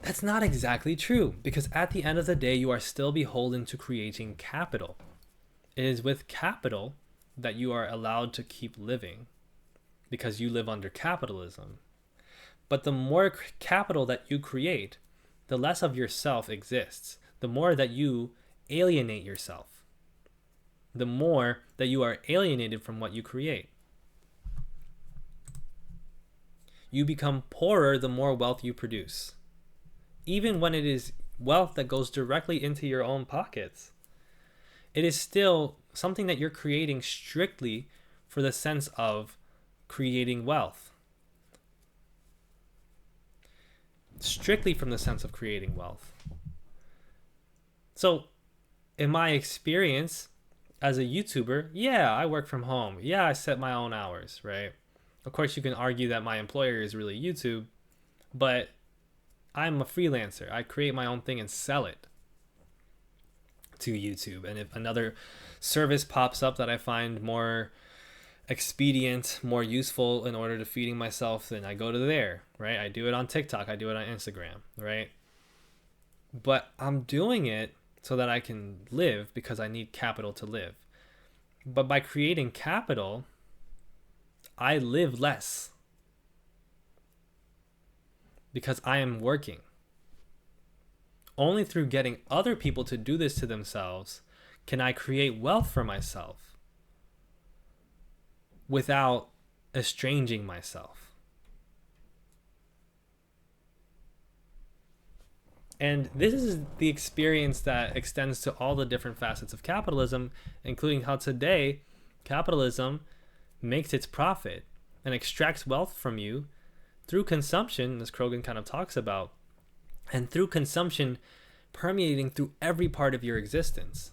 That's not exactly true, because at the end of the day, you are still beholden to creating capital. It is with capital that you are allowed to keep living, because you live under capitalism. But the more capital that you create, the less of yourself exists. The more that you alienate yourself, the more that you are alienated from what you create. You become poorer the more wealth you produce, even when it is wealth that goes directly into your own pockets. It is still something that you're creating strictly for the sense of creating wealth. Strictly from the sense of creating wealth. So, in my experience as a YouTuber, yeah, I work from home. Yeah, I set my own hours, right? Of course, you can argue that my employer is really YouTube, but I'm a freelancer. I create my own thing and sell it to YouTube. And if another service pops up that I find more expedient, more useful in order to feeding myself, then I go to there, right? I do it on TikTok. I do it on Instagram, right? But I'm doing it so that I can live, because I need capital to live. But by creating capital, I live less, because I am working. Only through getting other people to do this to themselves can I create wealth for myself without estranging myself. And this is the experience that extends to all the different facets of capitalism, including how today capitalism makes its profit and extracts wealth from you through consumption, as Krogan kind of talks about, and through consumption permeating through every part of your existence,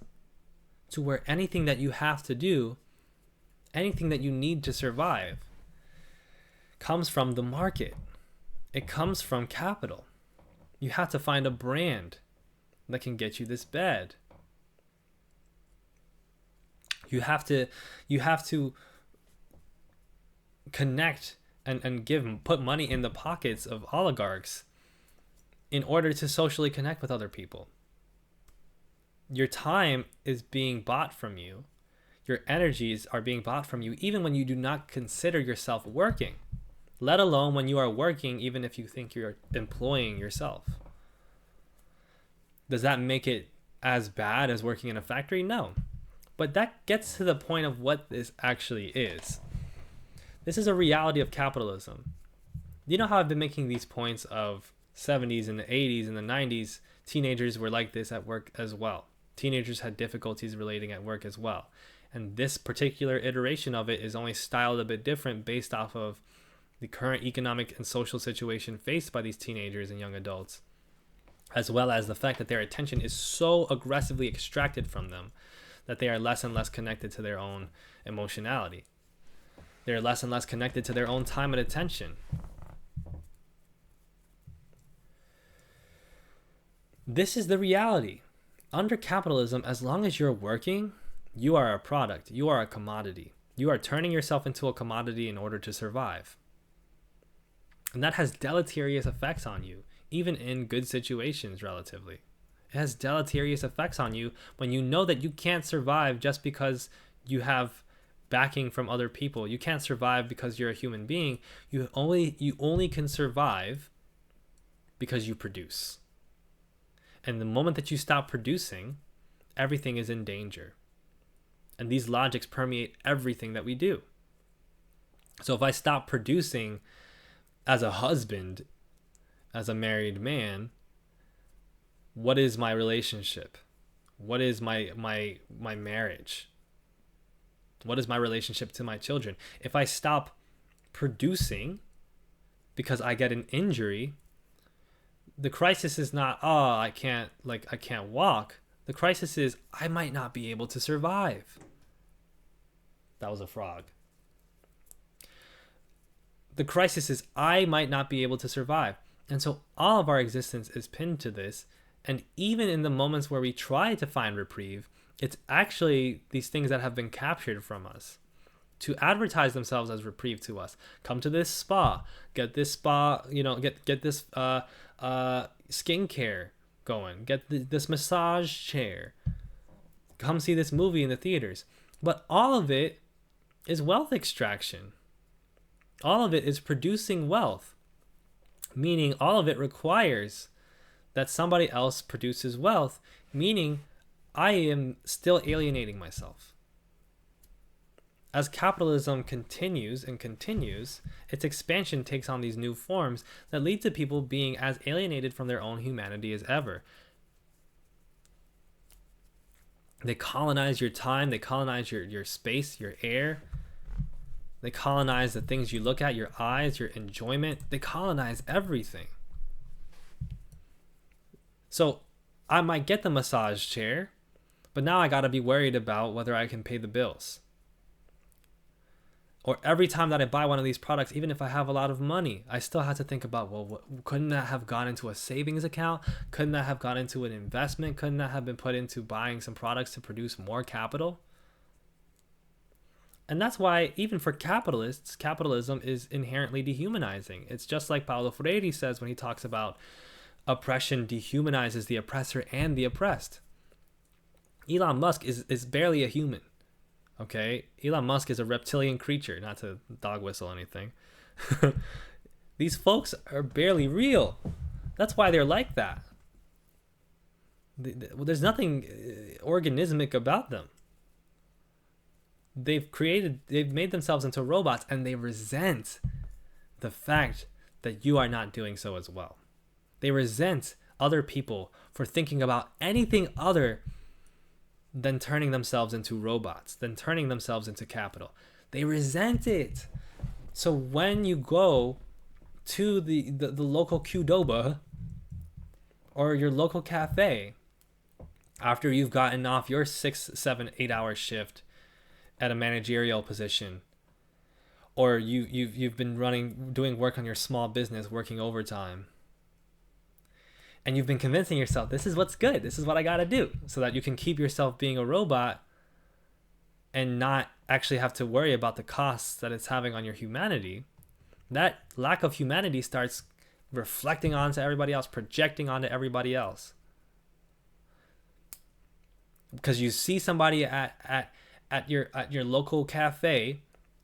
to where anything that you have to do, anything that you need to survive, comes from the market. It comes from capital. You have to find a brand that can get you this bed. You have to connect and put money in the pockets of oligarchs in order to socially connect with other people. Your time is being bought from you. Your energies are being bought from you, even when you do not consider yourself working, let alone when you are working, even if you think you're employing yourself. Does that make it as bad as working in a factory? No. But that gets to the point of what this actually is. This is a reality of capitalism. You know how I've been making these points of 70s and the 80s and the 90s, teenagers were like this at work as well. Teenagers had difficulties relating at work as well. And this particular iteration of it is only styled a bit different based off of the current economic and social situation faced by these teenagers and young adults, as well as the fact that their attention is so aggressively extracted from them that they are less and less connected to their own emotionality. They're less and less connected to their own time and attention. This is the reality. Under capitalism, as long as you're working, you are a product. You are a commodity. You are turning yourself into a commodity in order to survive. And that has deleterious effects on you, even in good situations, relatively. It has deleterious effects on you when you know that you can't survive just because you have backing from other people. You can't survive because you're a human being. You only can survive because you produce. And the moment that you stop producing, everything is in danger. And these logics permeate everything that we do. So if I stop producing as a husband, as a married man, what is my relationship? What is my marriage? What is my relationship to my children? If I stop producing because I get an injury, the crisis is not, oh, I can't walk. The crisis is, I might not be able to survive. That was a frog. The crisis is, I might not be able to survive. And so all of our existence is pinned to this. And even in the moments where we try to find reprieve, it's actually these things that have been captured from us to advertise themselves as reprieve to us. Come to this spa, get this spa, get this skincare going, get this massage chair, come see this movie in the theaters. But all of it is wealth extraction. All of it is producing wealth, meaning all of it requires that somebody else produces wealth, meaning I am still alienating myself. As capitalism continues and continues, its expansion takes on these new forms that lead to people being as alienated from their own humanity as ever. They colonize your time, they colonize your space, your air. They colonize the things you look at, your eyes, your enjoyment. They colonize everything. So I might get the massage chair, but now I got to be worried about whether I can pay the bills. Or every time that I buy one of these products, even if I have a lot of money, I still have to think about, well, couldn't that have gone into a savings account? Couldn't that have gone into an investment? Couldn't that have been put into buying some products to produce more capital? And that's why, even for capitalists, capitalism is inherently dehumanizing. It's just like Paulo Freire says when he talks about oppression dehumanizes the oppressor and the oppressed. Elon Musk is barely a human. Okay? Elon Musk is a reptilian creature, not to dog whistle anything. These folks are barely real. That's why they're like that. There's nothing organismic about them. They've made themselves into robots, and they resent the fact that you are not doing so as well. They resent other people for thinking about anything other than turning themselves into robots, than turning themselves into capital. They resent it. So when you go to the local Qdoba or your local cafe, after you've gotten off your 6, 7, 8 hour shift at a managerial position, or you've been doing work on your small business, working overtime, and you've been convincing yourself, this is what's good, this is what I gotta do, so that you can keep yourself being a robot and not actually have to worry about the costs that it's having on your humanity. That lack of humanity starts reflecting onto everybody else, projecting onto everybody else. Because you see somebody at your local cafe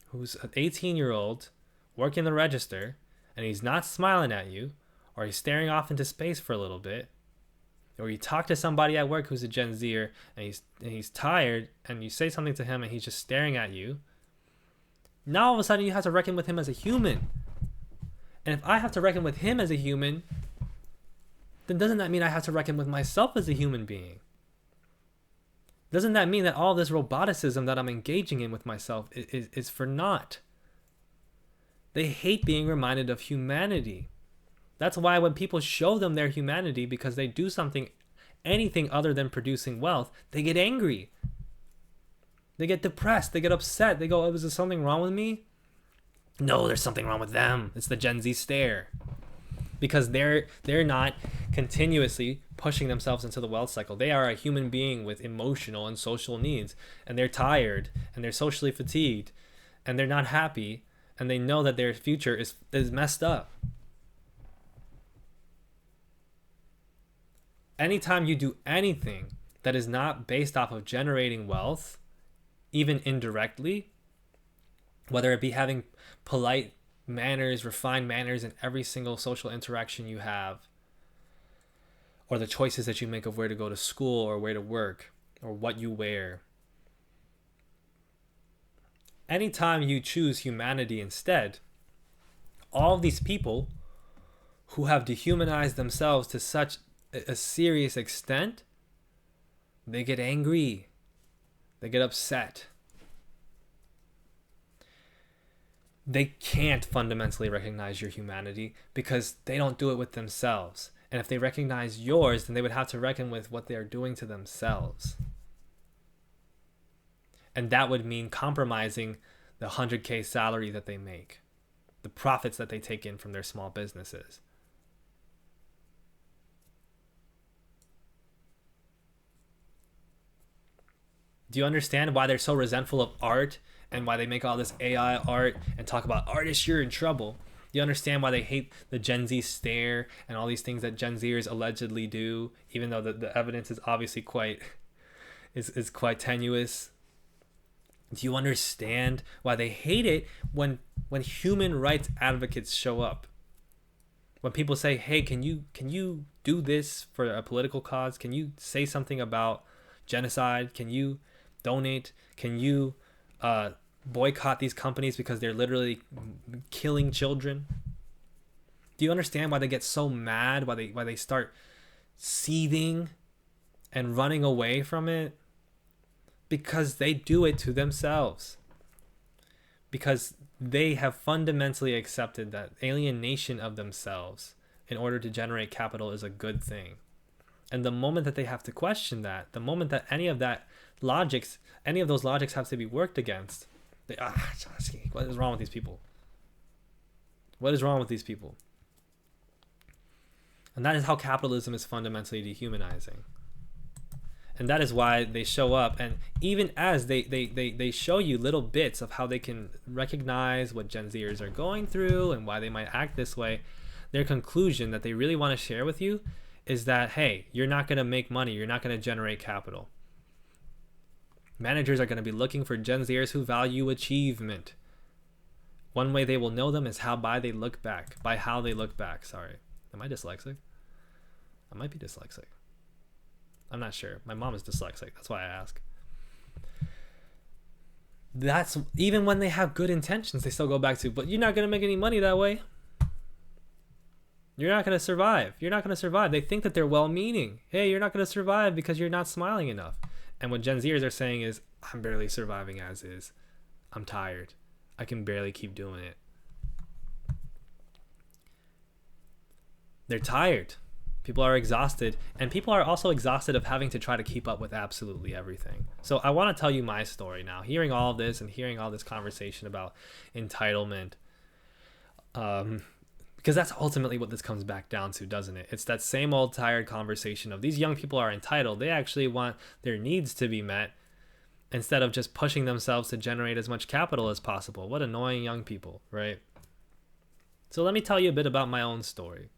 who's an 18-year-old working the register, and he's not smiling at you, or he's staring off into space for a little bit, or you talk to somebody at work who's a Gen Zer and he's tired, and you say something to him and he's just staring at you. Now all of a sudden you have to reckon with him as a human. And if I have to reckon with him as a human, then doesn't that mean I have to reckon with myself as a human being? Doesn't that mean that all this roboticism that I'm engaging in with myself is for naught? They hate being reminded of humanity. That's why when people show them their humanity because they do anything other than producing wealth, they get angry. They get depressed. They get upset. They go, oh, is there something wrong with me? No, there's something wrong with them. It's the Gen Z stare. Because they're not continuously pushing themselves into the wealth cycle. They are a human being with emotional and social needs, and they're tired, and they're socially fatigued, and they're not happy, and they know that their future is messed up. Anytime you do anything that is not based off of generating wealth, even indirectly, whether it be having polite manners, refined manners in every single social interaction you have, or the choices that you make of where to go to school or where to work or what you wear, anytime you choose humanity instead, all of these people who have dehumanized themselves to such a serious extent, they get angry, they get upset. They can't fundamentally recognize your humanity because they don't do it with themselves. And if they recognize yours, then they would have to reckon with what they are doing to themselves. And that would mean compromising the 100K salary that they make, the profits that they take in from their small businesses. Do you understand why they're so resentful of art and why they make all this AI art and talk about artists, you're in trouble? Do you understand why they hate the Gen Z stare and all these things that Gen Zers allegedly do, even though the evidence is obviously quite tenuous? Do you understand why they hate it when human rights advocates show up? When people say, "Hey, can you do this for a political cause? Can you say something about genocide? Can you donate? Can you boycott these companies because they're literally killing children?" Do you understand why they get so mad? Why they start seething and running away from it? Because they do it to themselves. Because they have fundamentally accepted that alienation of themselves in order to generate capital is a good thing. And the moment that they have to question that, the moment that any of those logics have to be worked against, what is wrong with these people? What is wrong with these people? And that is how capitalism is fundamentally dehumanizing. And that is why they show up, and even as they show you little bits of how they can recognize what Gen Zers are going through and why they might act this way, their conclusion that they really want to share with you is that, hey, you're not going to make money, you're not going to generate capital. Managers are going to be looking for Gen Zers who value achievement. One way they will know them is by how they look back. Sorry. Am I dyslexic? I might be dyslexic. I'm not sure. My mom is dyslexic. That's why I ask. That's even when they have good intentions, they still go back to, but you're not going to make any money that way. You're not going to survive. You're not going to survive. They think that they're well-meaning. Hey, you're not going to survive because you're not smiling enough. And what Gen Zers are saying is, I'm barely surviving as is. I'm tired. I can barely keep doing it. They're tired. People are exhausted, and people are also exhausted of having to try to keep up with absolutely everything. So I want to tell you my story now. Hearing all of this and hearing all this conversation about entitlement, because that's ultimately what this comes back down to, doesn't it? It's that same old tired conversation of these young people are entitled. They actually want their needs to be met instead of just pushing themselves to generate as much capital as possible. What annoying young people, right? So let me tell you a bit about my own story.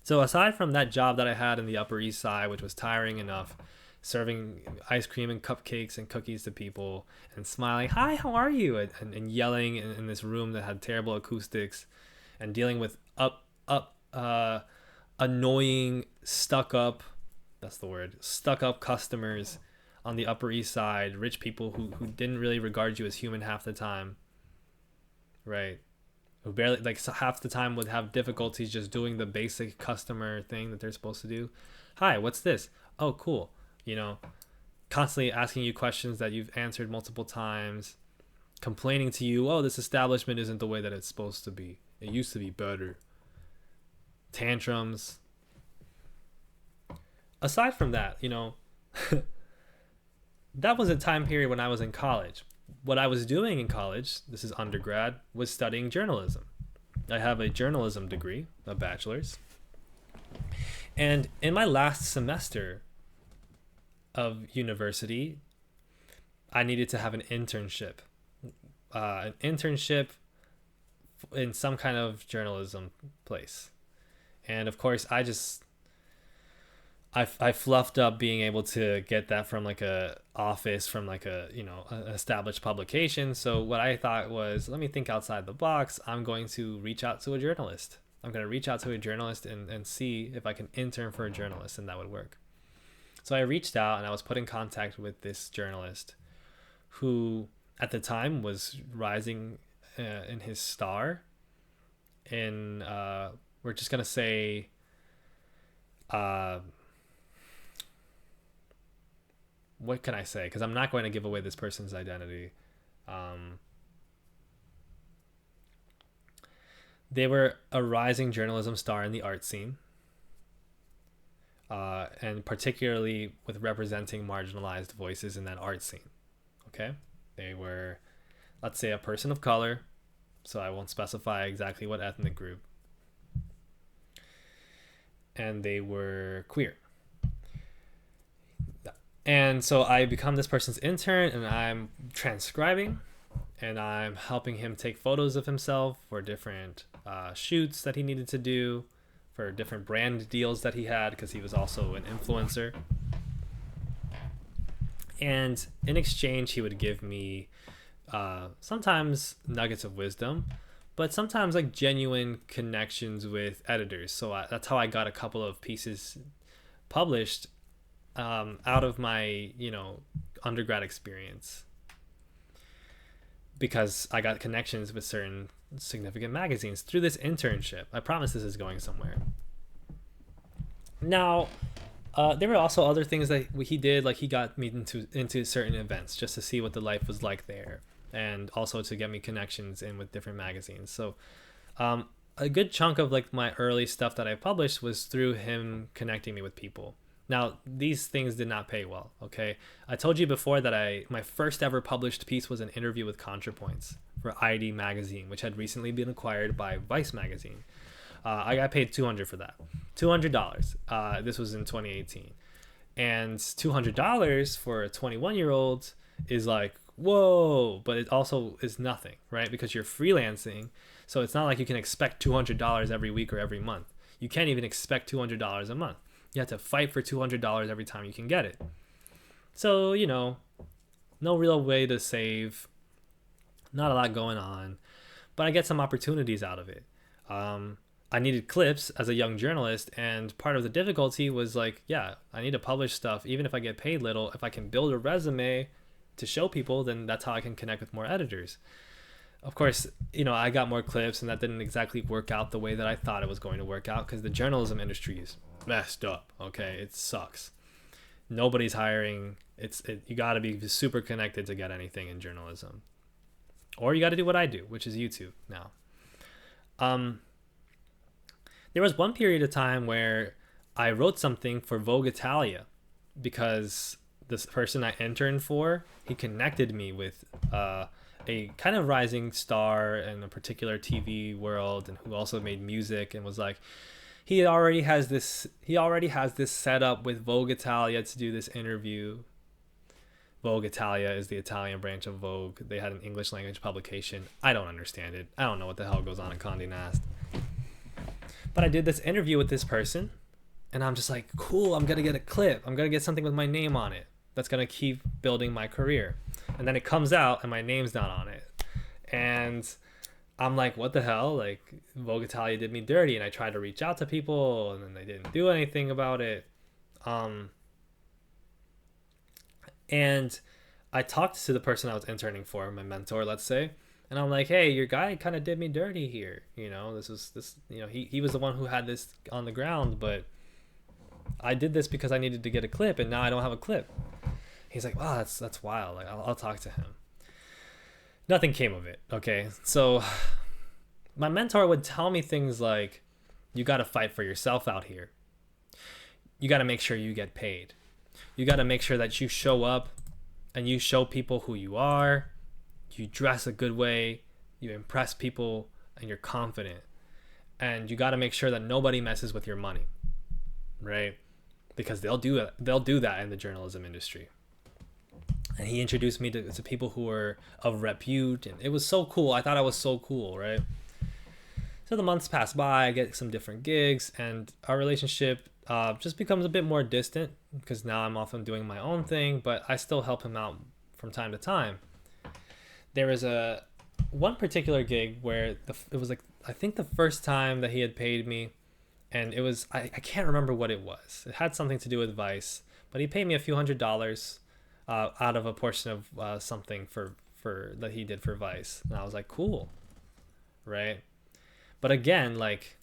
So aside from that job that I had in the Upper East Side, which was tiring enough, serving ice cream and cupcakes and cookies to people and smiling, "Hi, how are you?" and yelling in this room that had terrible acoustics and dealing with annoying, stuck up customers on the Upper East Side, rich people who didn't really regard you as human half the time, right? Who barely, like, half the time would have difficulties just doing the basic customer thing that they're supposed to do. "Hi, what's this? Oh, cool." Constantly asking you questions that you've answered multiple times, complaining to you, "Oh, this establishment isn't the way that it's supposed to be. It used to be better." Tantrums. Aside from that, that was a time period when I was in college. What I was doing in college, this is undergrad, was studying journalism. I have a journalism degree, a bachelor's. And in my last semester of university, I needed to have an internship. In some kind of journalism place. And of course, I fluffed up being able to get that from like a office from like an established publication. So what I thought was, let me think outside the box. I'm going to reach out to a journalist. And see if I can intern for a journalist, and that would work. So I reached out and I was put in contact with this journalist who at the time was rising in his star. In we're just gonna say, what can I say? Because I'm not going to give away this person's identity. They were a rising journalism star in the art scene, and particularly with representing marginalized voices in that art scene. Okay, they were, let's say, a person of color, so I won't specify exactly what ethnic group, and they were queer. And so I become this person's intern, and I'm transcribing, and I'm helping him take photos of himself for different shoots that he needed to do, for different brand deals that he had, because he was also an influencer. And in exchange, he would give me sometimes nuggets of wisdom, but sometimes like genuine connections with editors. So that's how I got a couple of pieces published out of my, undergrad experience, because I got connections with certain significant magazines through this internship. I promise this is going somewhere. Now, there were also other things that he did, like he got me into certain events just to see what the life was like there, and also to get me connections in with different magazines. So a good chunk of like my early stuff that I published was through him connecting me with people. Now, these things did not pay well, okay? I told you before that my first ever published piece was an interview with ContraPoints for ID magazine, which had recently been acquired by Vice magazine. I got paid $200 for that. $200. This was in 2018. And $200 for a 21-year-old is like, whoa, but it also is nothing, right? Because you're freelancing, so it's not like you can expect $200 every week or every month. You can't even expect $200 a month. You have to fight for $200 every time you can get it. So, no real way to save, not a lot going on, but I get some opportunities out of it. I needed clips as a young journalist, and part of the difficulty was like, I need to publish stuff. Even if I get paid little, if I can build a resume to show people, then that's how I can connect with more editors. Of course, I got more clips, and that didn't exactly work out the way that I thought it was going to work out, because the journalism industry is messed up. Okay, it sucks. Nobody's hiring. You got to be super connected to get anything in journalism, or you got to do what I do, which is YouTube now. There was one period of time where I wrote something for Vogue Italia, because this person I interned for, he connected me with a kind of rising star in a particular TV world, and who also made music, and was like, he already has this set up with Vogue Italia to do this interview. Vogue Italia is the Italian branch of Vogue. They had an English language publication. I don't understand it. I don't know what the hell goes on in Condé Nast. But I did this interview with this person, and I'm just like, cool, I'm going to get a clip. I'm going to get something with my name on it. That's going to keep building my career. And then it comes out, and my name's not on it. And I'm like, what the hell? Like, Vogue Italia did me dirty, and I tried to reach out to people, and then they didn't do anything about it. And I talked to the person I was interning for, my mentor, let's say, and I'm like, hey, your guy kind of did me dirty here. He was the one who had this on the ground, but I did this because I needed to get a clip, and now I don't have a clip. He's like, wow, that's wild. Like, I'll talk to him. Nothing came of it. Okay. So my mentor would tell me things like, you got to fight for yourself out here. You got to make sure you get paid. You got to make sure that you show up and you show people who you are. You dress a good way. You impress people, and you're confident. And you got to make sure that nobody messes with your money, right? Because they'll do it. They'll do that in the journalism industry. And he introduced me to people who were of repute, and it was so cool. I thought I was so cool, right? So the months pass by, I get some different gigs, and our relationship just becomes a bit more distant, because now I'm often doing my own thing, but I still help him out from time to time. There was one particular gig where it was like, I think the first time that he had paid me, and it was, I can't remember what it was. It had something to do with Vice, but he paid me a few $100s out of a portion of something for that he did for Vice, and I was like, cool, right? But again, like,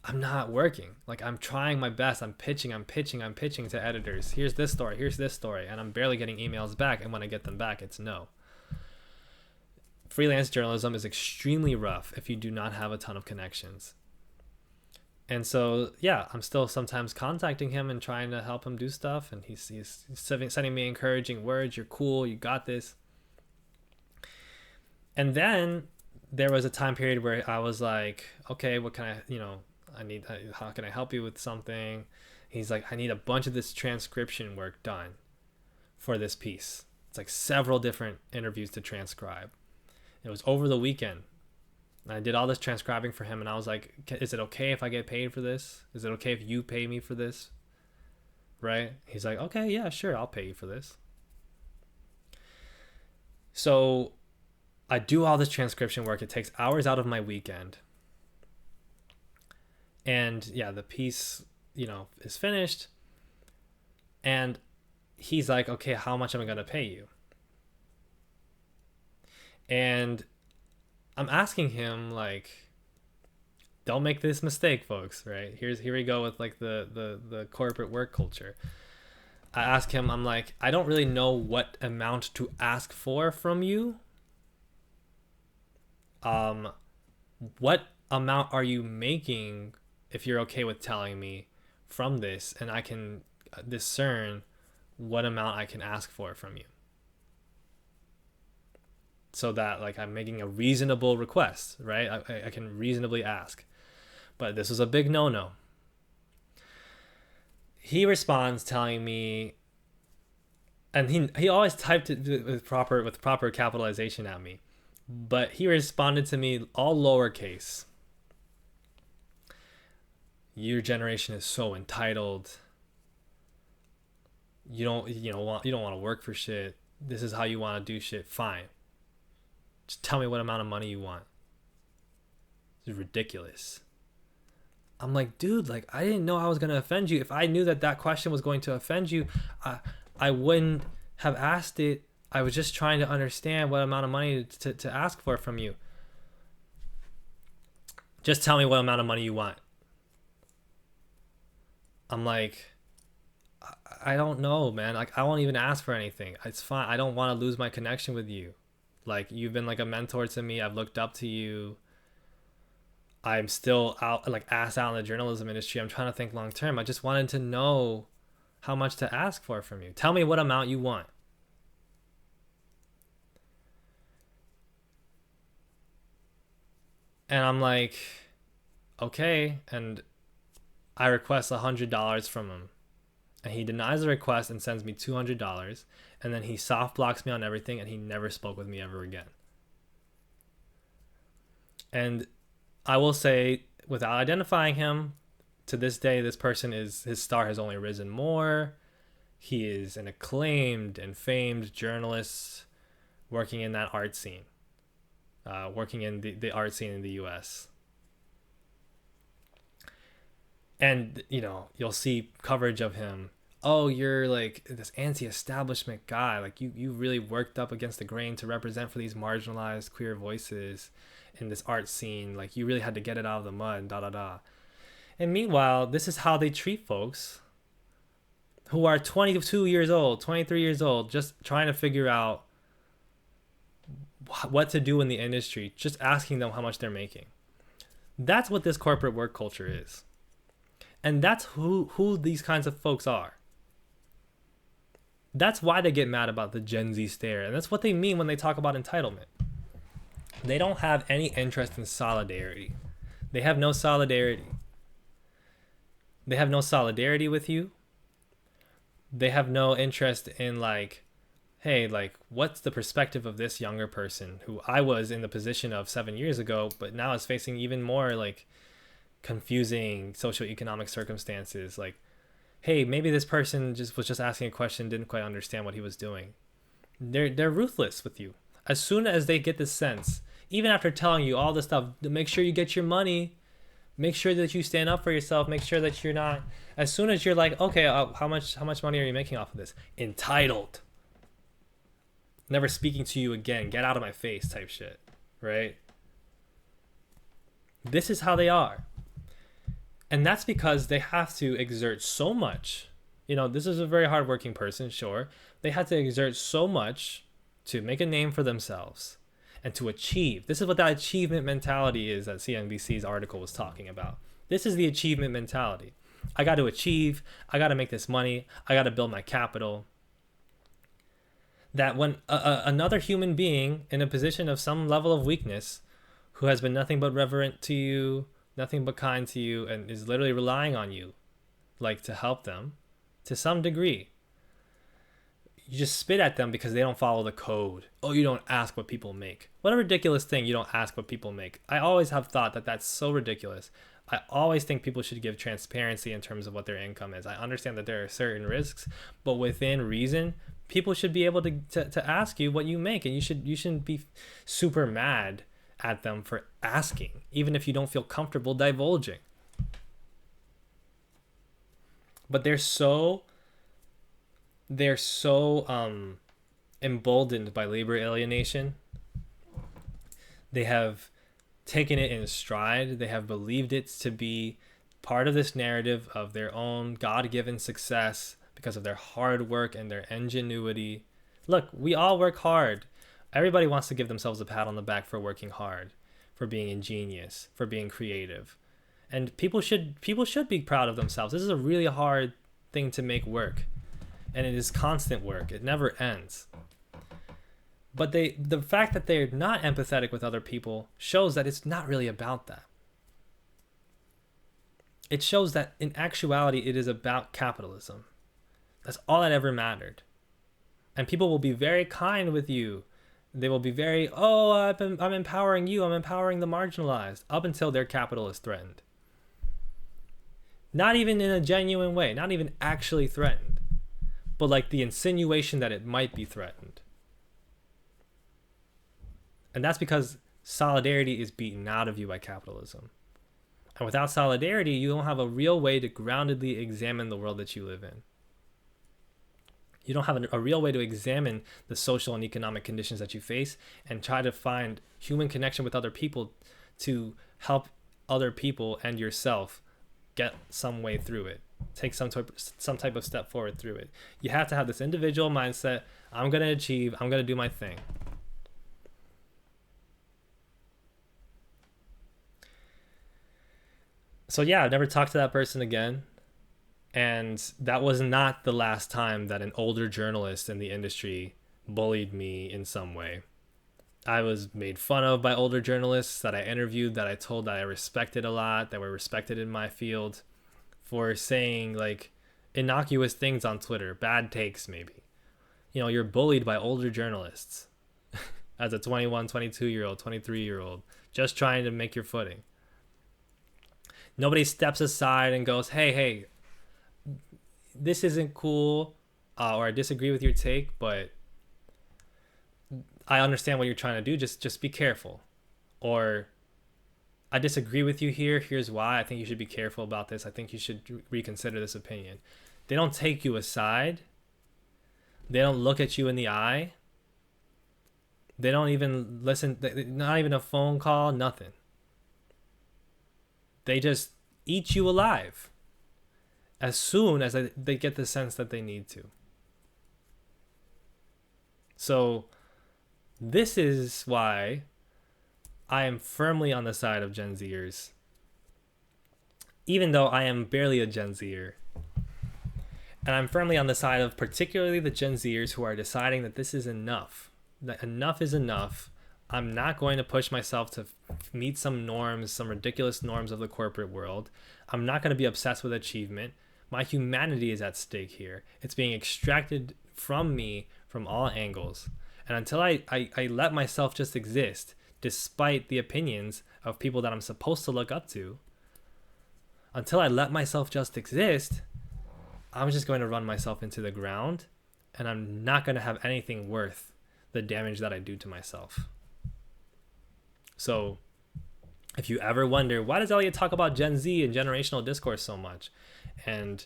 I'm not working. Like, I'm trying my best. I'm pitching to editors. Here's this story, and I'm barely getting emails back. And when I get them back, it's no. Freelance journalism is extremely rough if you do not have a ton of connections. And so, yeah, I'm still sometimes contacting him and trying to help him do stuff. And he's sending me encouraging words. You're cool. You got this. And then there was a time period where I was like, okay, what can how can I help you with something? He's like, I need a bunch of this transcription work done for this piece. It's like several different interviews to transcribe. It was over the weekend. And I did all this transcribing for him, and I was like, is it okay if I get paid for this? Is it okay if you pay me for this? Right? He's like, okay, yeah, sure, I'll pay you for this. So I do all this transcription work. It takes hours out of my weekend. And yeah, the piece, is finished. And he's like, okay, how much am I going to pay you? And I'm asking him, like, don't make this mistake, folks, right? Here we go with like the corporate work culture. I ask him, I'm like, I don't really know what amount to ask for from you. What amount are you making, if you're okay with telling me, from this, and I can discern what amount I can ask for from you, so that like I'm making a reasonable request, right? I can reasonably ask. But this was a big no-no. He responds telling me, and he always typed it with proper capitalization at me, but he responded to me all lowercase. Your generation is so entitled. You don't want to work for shit. This is how you want to do shit. Fine. Just tell me what amount of money you want. This is ridiculous. I'm like, dude, like, I didn't know I was going to offend you. If I knew that question was going to offend you, I wouldn't have asked it. I was just trying to understand what amount of money to ask for from you. Just tell me what amount of money you want. I'm like, I don't know, man. Like, I won't even ask for anything. It's fine. I don't want to lose my connection with you. Like, you've been like a mentor to me. I've looked up to you. I'm still out, like, ass out in the journalism industry. I'm trying to think long term. I just wanted to know how much to ask for from you. Tell me what amount you want. And I'm like, okay. And I request $100 from him. And he denies the request and sends me $200. And then he soft blocks me on everything, and he never spoke with me ever again. And I will say, without identifying him, to this day, this person his star has only risen more. He is an acclaimed and famed journalist working in that art scene, working in the art scene in the US. And, you'll see coverage of him. Oh, you're like this anti-establishment guy. Like, you really worked up against the grain to represent for these marginalized queer voices in this art scene. Like, you really had to get it out of the mud, And meanwhile, this is how they treat folks who are 22 years old, 23 years old, just trying to figure out what to do in the industry, just asking them how much they're making. That's what this corporate work culture is. And that's who these kinds of folks are. That's why they get mad about the Gen Z stare. And that's what they mean when they talk about entitlement. They don't have any interest in solidarity. They have no solidarity. They have no solidarity with you. They have no interest in, like, hey, like, what's the perspective of this younger person who I was in the position of 7 years ago, but now is facing even more, like, confusing socioeconomic circumstances. Like, hey, maybe this person was just asking a question, didn't quite understand what he was doing. They're ruthless with you. As soon as they get the sense, even after telling you all this stuff, make sure you get your money, make sure that you stand up for yourself, make sure that you're not, as soon as you're like, okay, how much money are you making off of this? Entitled. never speaking to you again, get out of my face type shit, right? This is how they are. And that's because they have to exert so much. This is a very hardworking person, sure. They had to exert so much to make a name for themselves and to achieve. This is what that achievement mentality is that CNBC's article was talking about. This is the achievement mentality. I got to achieve. I got to make this money. I got to build my capital. That when another human being in a position of some level of weakness, who has been nothing but reverent to you, nothing but kind to you, and is literally relying on you, like, to help them to some degree, you just spit at them because they don't follow the code. Oh, you don't ask what people make. What a ridiculous thing, you don't ask what people make. I always have thought that that's so ridiculous. I always think people should give transparency in terms of what their income is. I understand that there are certain risks, but within reason, people should be able to ask you what you make, and you shouldn't be super mad at them for asking, even if you don't feel comfortable divulging. But they're so emboldened by labor alienation. They have taken it in stride. They have believed it to be part of this narrative of their own God-given success because of their hard work and their ingenuity. Look, we all work hard. Everybody wants to give themselves a pat on the back for working hard, for being ingenious, for being creative. And people should be proud of themselves. This is a really hard thing to make work. And it is constant work. It never ends. But the fact that they're not empathetic with other people shows that it's not really about that. It shows that in actuality, it is about capitalism. That's all that ever mattered. And people will be very kind with you. They will be very, I'm empowering you. I'm empowering the marginalized, up until their capital is threatened. Not even in a genuine way, not even actually threatened, but like the insinuation that it might be threatened. And that's because solidarity is beaten out of you by capitalism. And without solidarity, you don't have a real way to groundedly examine the world that you live in. You don't have a real way to examine the social and economic conditions that you face and try to find human connection with other people to help other people and yourself get some way through it, take some type of step forward through it. You have to have this individual mindset. I'm going to achieve. I'm going to do my thing. So yeah, I've never talked to that person again. And that was not the last time that an older journalist in the industry bullied me in some way. I was made fun of by older journalists that I interviewed, that I told that I respected a lot, that were respected in my field, for saying like innocuous things on Twitter, bad takes maybe. You're bullied by older journalists as a 21, 22-year-old, 23-year-old, just trying to make your footing. Nobody steps aside and goes, hey, this isn't cool, or I disagree with your take, but I understand what you're trying to do. Just be careful. Or I disagree with you here. Here's why. I think you should be careful about this. I think you should reconsider this opinion. They don't take you aside. They don't look at you in the eye. They don't even listen. Not even a phone call, nothing. They just eat you alive as soon as they get the sense that they need to. So this is why I am firmly on the side of Gen Zers, even though I am barely a Gen Zer. And I'm firmly on the side of particularly the Gen Zers who are deciding that this is enough, that enough is enough. I'm not going to push myself to meet some norms, some ridiculous norms of the corporate world. I'm not going to be obsessed with achievement. My humanity is at stake here. It's being extracted from me from all angles. And until I let myself just exist, despite the opinions of people that I'm supposed to look up to, until I let myself just exist, I'm just going to run myself into the ground, and I'm not going to have anything worth the damage that I do to myself. So if you ever wonder, why does Elliot talk about Gen Z and generational discourse so much? And,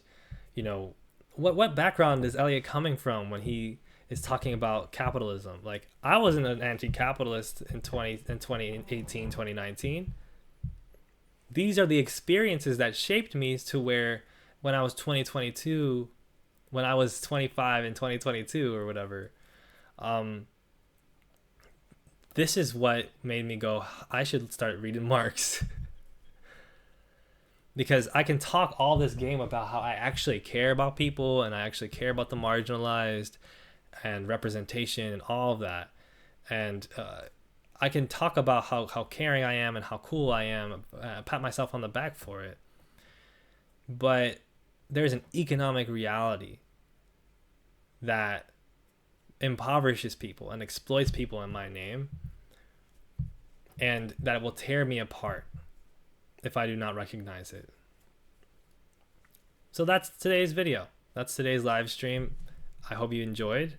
what background is Elliot coming from when he is talking about capitalism. Like, I wasn't an anti-capitalist in 2018, 2019. These are the experiences that shaped me to where when I was 2022, when I was 25 in 2022 or whatever, this is what made me go, I should start reading Marx. Because I can talk all this game about how I actually care about people and I actually care about the marginalized and representation and all of that. And I can talk about how caring I am and how cool I am, pat myself on the back for it. But there's an economic reality that impoverishes people and exploits people in my name, and that will tear me apart if I do not recognize it. So that's today's video. That's today's live stream. I hope you enjoyed.